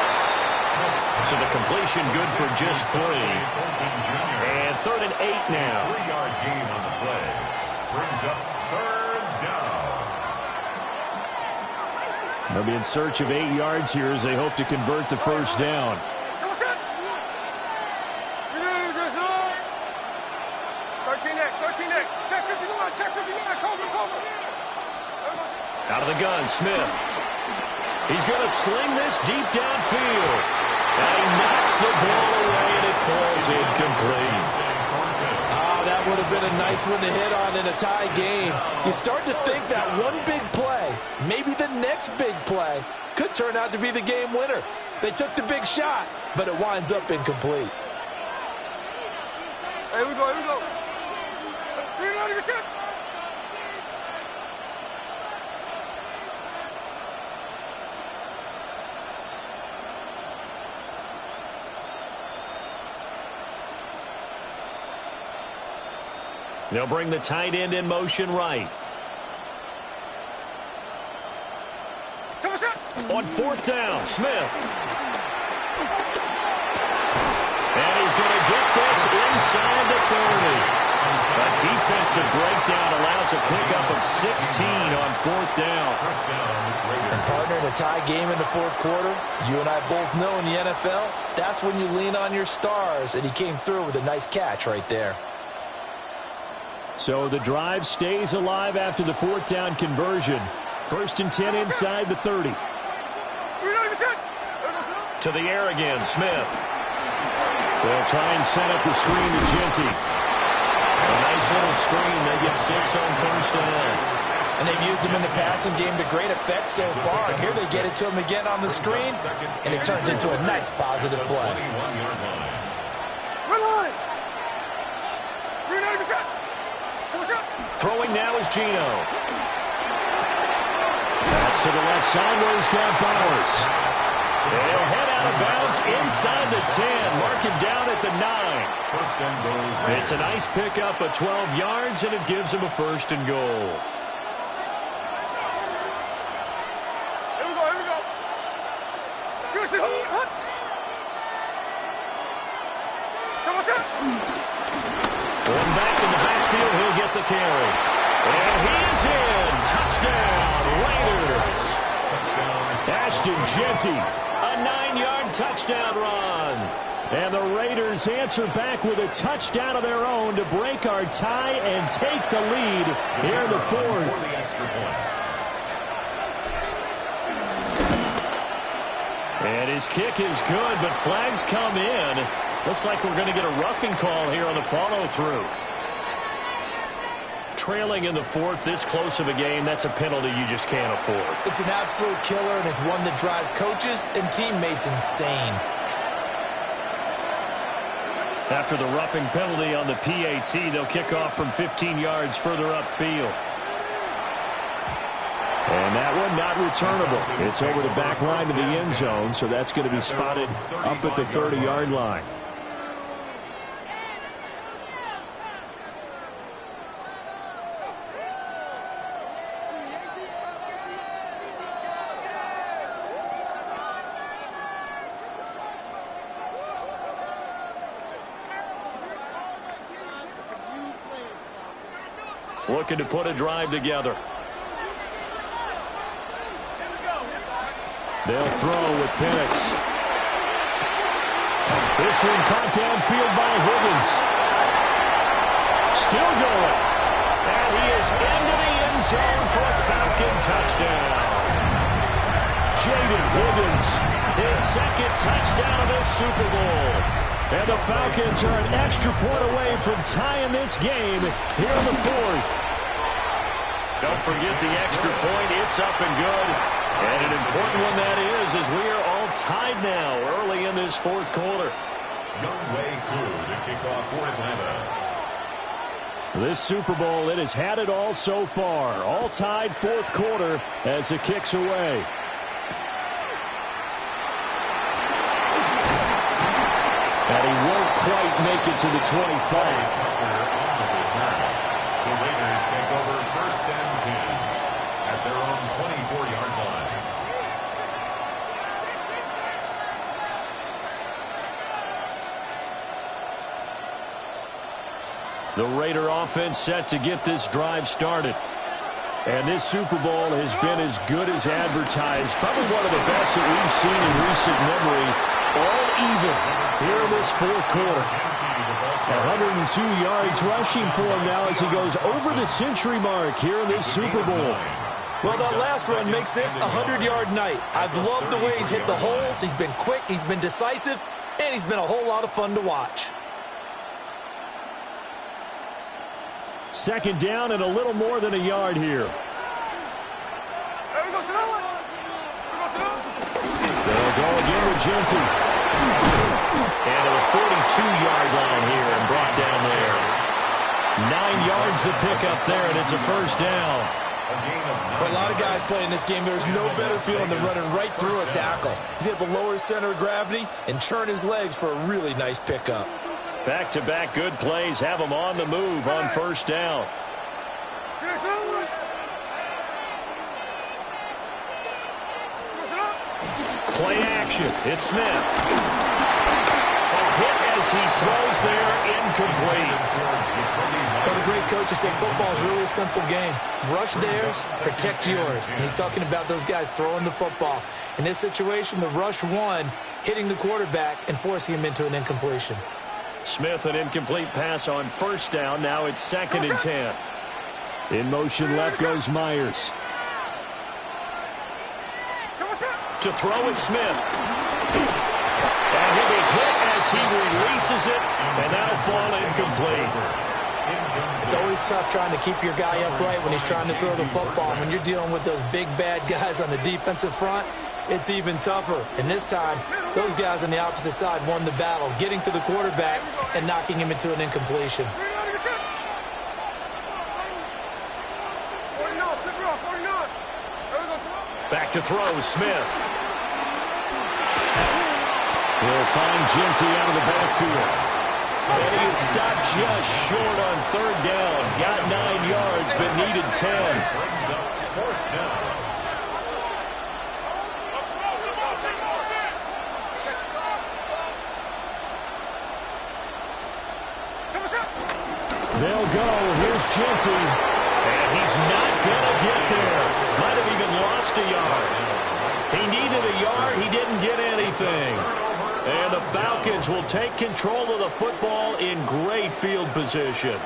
So the completion good for just 3. And 3rd and 8 now. 3-yard gain on the play. Brings up 3rd down. They'll be in search of 8 yards here as they hope to convert the 1st down. Out of the gun, Smith. He's going to sling this deep downfield. And he knocks the ball away, and it falls incomplete. That would have been a nice one to hit on in a tie game. You start to think that one big play, maybe the next big play, could turn out to be the game winner. They took the big shot, but it winds up incomplete. Here we go, here we go. 390%. They'll bring the tight end in motion right. On fourth down, Smith. And he's going to get this inside the 30. A defensive breakdown allows a pickup of 16 on fourth down. And partner, in a tie game in the fourth quarter, you and I both know in the NFL, that's when you lean on your stars, and he came through with a nice catch right there. So the drive stays alive after the fourth down conversion. First and 10 inside the 30. To the air again, Smith. They'll try and set up the screen to Genty. A nice little screen. They get 6 on first down. And they've used him in the passing game to great effect so far. And here they get it to him again on the screen, and it turns into a nice positive play. Throwing now is Gino. That's to the left side where he's got Bowers. They'll head out of bounds inside the 10. Mark him down at the 9. It's a nice pickup of 12 yards, and it gives him a first and goal. Here we go, here we go. Here's it. Going back in the backfield, he'll get the carry. And he's in. Touchdown, Raiders. Ashton Genty, a 9-yard touchdown run. And the Raiders answer back with a touchdown of their own to break our tie and take the lead here in the fourth. And his kick is good, but flags come in. Looks like we're going to get a roughing call here on the follow-through. Trailing in the fourth, this close of a game, that's a penalty you just can't afford. It's an absolute killer, and it's one that drives coaches and teammates insane. After the roughing penalty on the PAT, they'll kick off from 15 yards further upfield. And that one not returnable. It's over the back line to the end zone, so that's going to be spotted up at the 30-yard line. Looking to put a drive together. They'll throw with Penix. This one caught downfield by Higgins. Still going. And he is into the end zone for a Falcon touchdown. Jaden Higgins, his second touchdown of this Super Bowl. And the Falcons are an extra point away from tying this game here in the fourth. Don't forget the extra point. It's up and good. And an important one that is, as we are all tied now early in this fourth quarter. Youngway Crew to kick off for Atlanta. This Super Bowl, it has had it all so far. All tied fourth quarter as it kicks away. And he won't quite make it to the 25. The Raiders take over first and 10 at their own 24-yard line. The Raider offense set to get this drive started. And this Super Bowl has been as good as advertised. Probably one of the best that we've seen in recent memory. All even here in this fourth quarter. 102 yards rushing for him now as he goes over the century mark here in this Super Bowl. Well, that last run makes this a 100-yard night. I've loved the way he's hit the holes. He's been quick, he's been decisive, and he's been a whole lot of fun to watch. Second down and a little more than a yard here. They'll go again with Genty. And to the 42-yard line here and brought down there. 9 yards to pick up there, and it's a first down. For a lot of guys playing this game, there's no better feeling than running right through a tackle. He's able to lower his center of gravity and churn his legs for a really nice pickup. Back-to-back good plays have him on the move on first down. Play action. It's Smith. A hit as he throws there, incomplete. Well, the great coaches said football is really a simple game. Rush theirs, protect yours. And he's talking about those guys throwing the football. In this situation, the rush won, hitting the quarterback and forcing him into an incompletion. Smith, an incomplete pass on first down. Now it's 2nd and 10. In motion left goes Myers. To throw is Smith. And he'll be hit as he releases it, and that'll fall incomplete. It's always tough trying to keep your guy upright when he's trying to throw the football. When you're dealing with those big, bad guys on the defensive front, it's even tougher. And this time, those guys on the opposite side won the battle, getting to the quarterback and knocking him into an incompletion. Back to throw, Smith. He'll find Genty out of the backfield. And he is stopped just short on 3rd down. Got 9 yards, but needed 10. They'll go. Here's Genty. And he's not going to get there. Might have even lost a yard. He needed a yard. He didn't get anything. And the Falcons will take control of the football in great field position.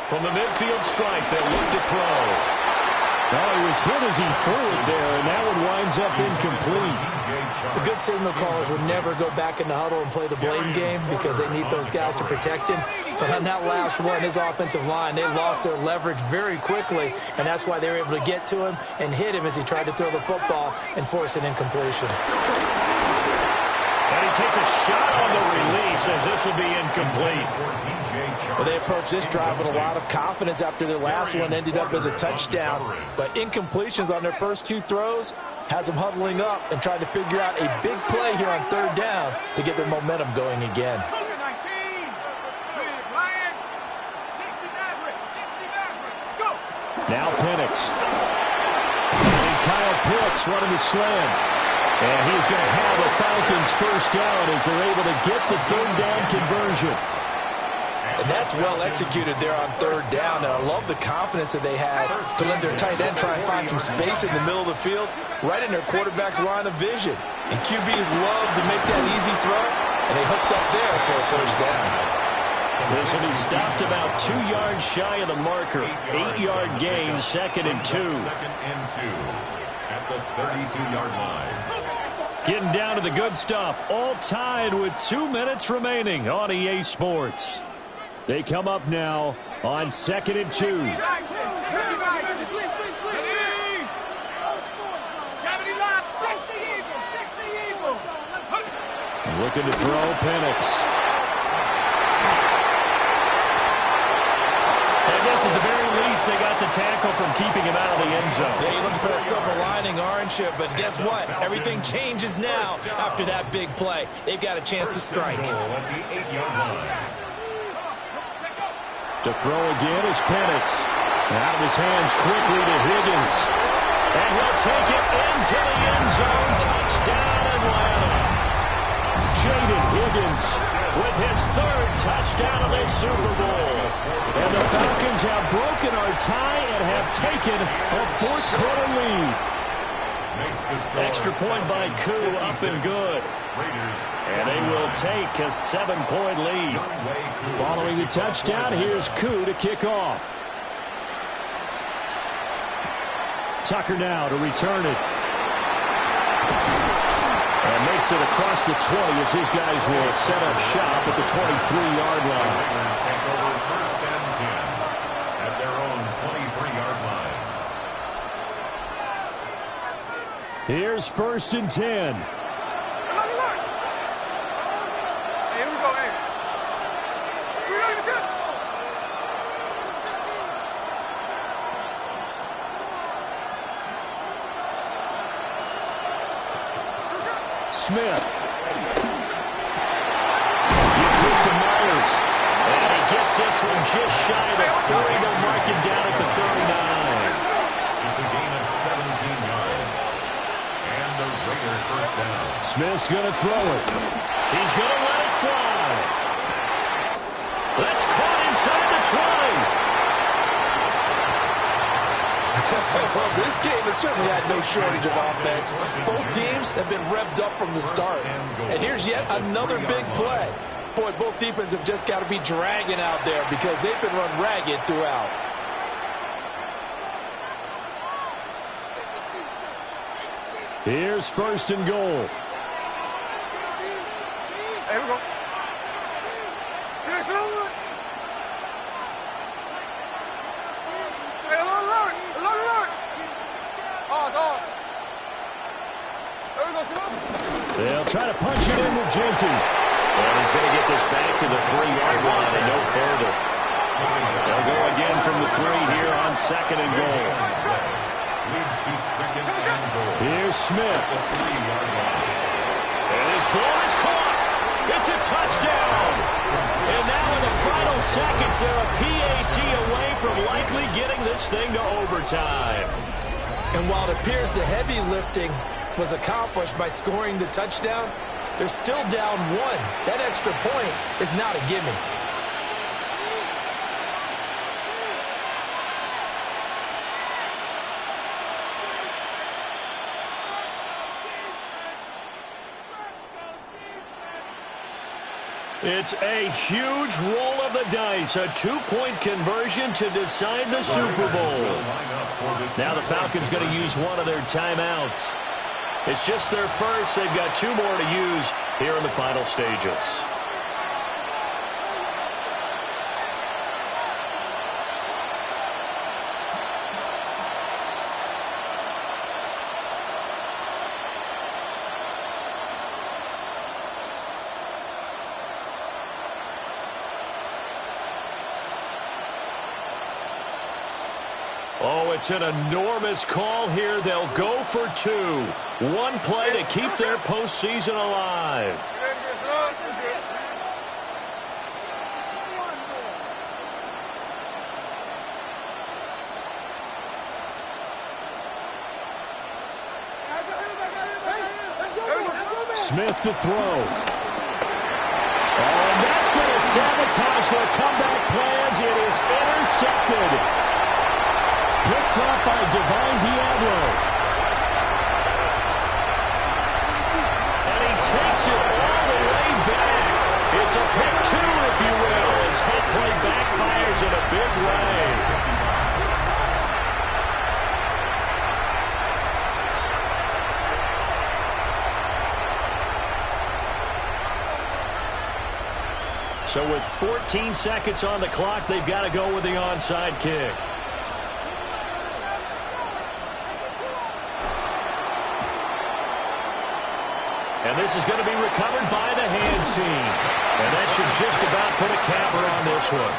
From the midfield stripe, they'll look to throw. Well, he was hit as he threw it there, and that one winds up incomplete. The good signal callers would never go back in the huddle and play the blame game because they need those guys to protect him. But on that last one, his offensive line, they lost their leverage very quickly, and that's why they were able to get to him and hit him as he tried to throw the football and force an incompletion. And he takes a shot on the release as this will be incomplete. Well, they approached this drive with a lot of confidence after their last one ended up as a touchdown. But incompletions on their first 2 throws has them huddling up and trying to figure out a big play here on 3rd down to get their momentum going again. Now Penix. And Kyle Pitts running the slant. And he's going to have a Falcons first down as they're able to get the 3rd down conversion. And that's well executed there on 3rd down. And I love the confidence that they had to let their tight end try and find some space in the middle of the field, right in their quarterback's line of vision. And QBs love to make that easy throw, and they hooked up there for a first down. This will be stopped about 2 yards shy of the marker. 8-yard gain, 2nd and 2. 2nd and 2 at the 32-yard line. Getting down to the good stuff. All tied with 2 minutes remaining on EA Sports. They come up now on 2nd and 2. Looking to throw, Penix. I guess at the very least, they got the tackle from keeping him out of the end zone. Yeah, you're looking for that silver lining, aren't you? But guess what? Everything changes now after that big play. They've got a chance to strike. At the 8-yard line. To throw again is Penix. Out of his hands quickly to Higgins. And he'll take it into the end zone. Touchdown, Atlanta. Jaden Higgins with his 3rd touchdown of this Super Bowl. And the Falcons have broken our tie and have taken a 4th quarter lead. Extra point by Koo, up and good. And they will take a 7-point lead. Following the touchdown, here's Koo to kick off. Tucker now to return it. And makes it across the 20 as his guys will set up shop at the 23-yard line. Take over 1st and 10 at their own 23-yard line. Here's 1st and 10. Smith. Gets this to Myers. And he gets this one just shy of the 40. They'll mark him down at the 39. It's a gain of 17 yards. And the Raider first down. Smith's going to throw it. He's going to let it fly. That's caught inside the 20. Well, this game has certainly had no shortage of offense. Both teams have been revved up from the start. And here's yet another big play. Boy, both defenses have just got to be dragging out there because they've been run ragged throughout. Here's first and goal. Here we go. Here's it. Hey, alert. They'll try to punch it in with Genty. And he's going to get this back to the 3-yard line and no further. They'll go again from the 3 here on second and goal. Leads to second and goal. Here's Smith. And his ball is caught. It's a touchdown. And now in the final seconds, they're a PAT away from likely getting this thing to overtime. And while it appears the heavy lifting was accomplished by scoring the touchdown, they're still down 1. That extra point is not a gimme. It's a huge roll of the dice, a 2-point conversion to decide the Super Bowl. Now the Falcons going to use one of their timeouts. It's just their first. They've got 2 more to use here in the final stages. Oh, it's an enormous call here. They'll go for 2. 1 play to keep their postseason alive. Smith to throw. Oh, and that's going to sabotage their comeback plans. It is intercepted. Picked up by Divine Diablo. And he takes it all the way back. It's a pick 2, if you will, as head play backfires in a big way. So with 14 seconds on the clock, they've got to go with the onside kick. And this is going to be recovered by the hands team. And that should just about put a capper on this one.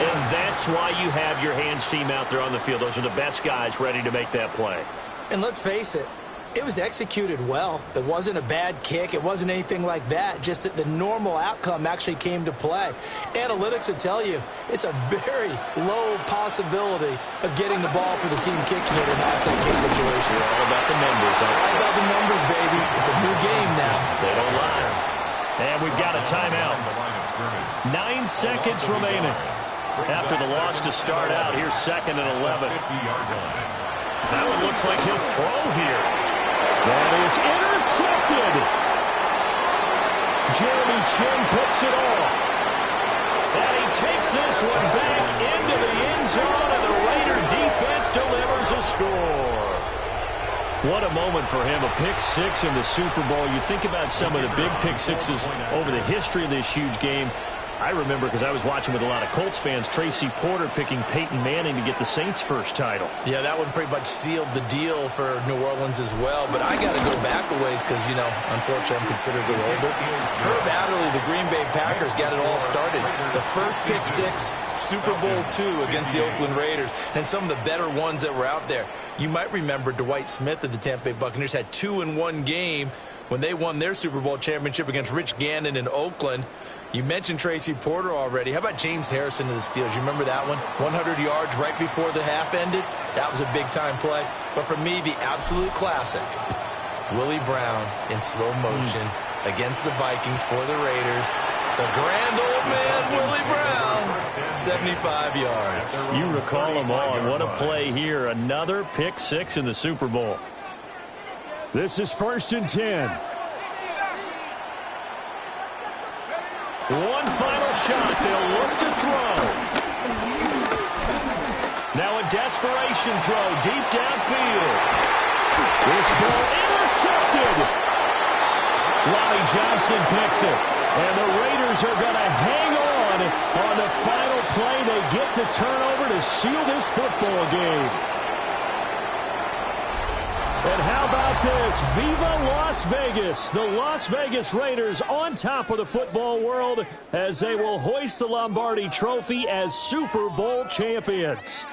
And that's why you have your hands team out there on the field. Those are the best guys ready to make that play. And let's face it, it was executed well. It wasn't a bad kick. It wasn't anything like that. Just that the normal outcome actually came to play. Analytics will tell you it's a very low possibility of getting the ball for the team kicking it in an onside kick situation. You're all about the numbers, huh? All about the numbers, baby. It's a new game now. They don't lie. And we've got a timeout. 9 seconds remaining. After the loss to start out, here's second and 11. That one looks like he'll throw here. That is intercepted. Jeremy Chin puts it off. And he takes this one back into the end zone, and the Raider defense delivers a score. What a moment for him, a pick 6 in the Super Bowl. You think about some of the big pick 6s over the history of this huge game. I remember, because I was watching with a lot of Colts fans, Tracy Porter picking Peyton Manning to get the Saints' first title. Yeah, that one pretty much sealed the deal for New Orleans as well. But I got to go back a ways because, you know, unfortunately I'm considerably older. Herb Adderley, the Green Bay Packers, got it all started. The first pick 6, Super Bowl II against the Oakland Raiders, and some of the better ones that were out there. You might remember Dwight Smith of the Tampa Bay Buccaneers had 2 in one game when they won their Super Bowl championship against Rich Gannon in Oakland. You mentioned Tracy Porter already. How about James Harrison to the Steelers? You remember that one? 100 yards right before the half ended. That was a big-time play. But for me, the absolute classic, Willie Brown in slow motion against the Vikings for the Raiders. The grand old man, Willie Brown, 75 yards. You recall them all. What a play here. Another pick six in the Super Bowl. This is 1st and 10. One final shot. They'll look to throw. Now a desperation throw deep downfield. This ball intercepted. Lonnie Johnson picks it. And the Raiders are going to hang on the final play. They get the turnover to seal this football game. And how about this? Viva Las Vegas. The Las Vegas Raiders on top of the football world as they will hoist the Lombardi Trophy as Super Bowl champions.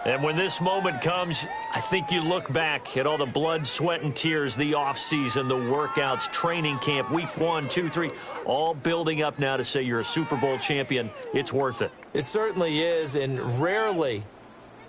And when this moment comes, I think you look back at all the blood, sweat, and tears, the offseason, the workouts, training camp, week 1, 2, 3, all building up now to say you're a Super Bowl champion. It's worth it. It certainly is, and rarely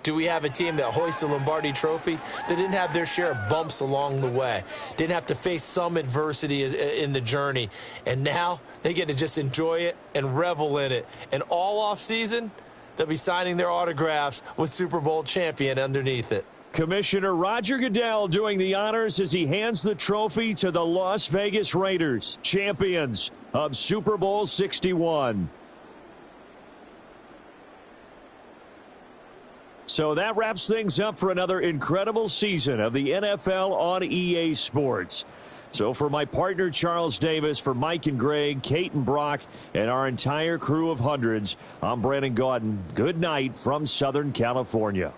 do we have a team that hoists the Lombardi Trophy that didn't have their share of bumps along the way, didn't have to face some adversity in the journey, and now they get to just enjoy it and revel in it. And all offseason, they'll be signing their autographs with Super Bowl champion underneath it. Commissioner Roger Goodell doing the honors as he hands the trophy to the Las Vegas Raiders, champions of Super Bowl 61. So that wraps things up for another incredible season of the NFL on EA Sports. So for my partner Charles Davis, for Mike and Greg, Kate and Brock, and our entire crew of hundreds, I'm Brandon Gaudin. Good night from Southern California.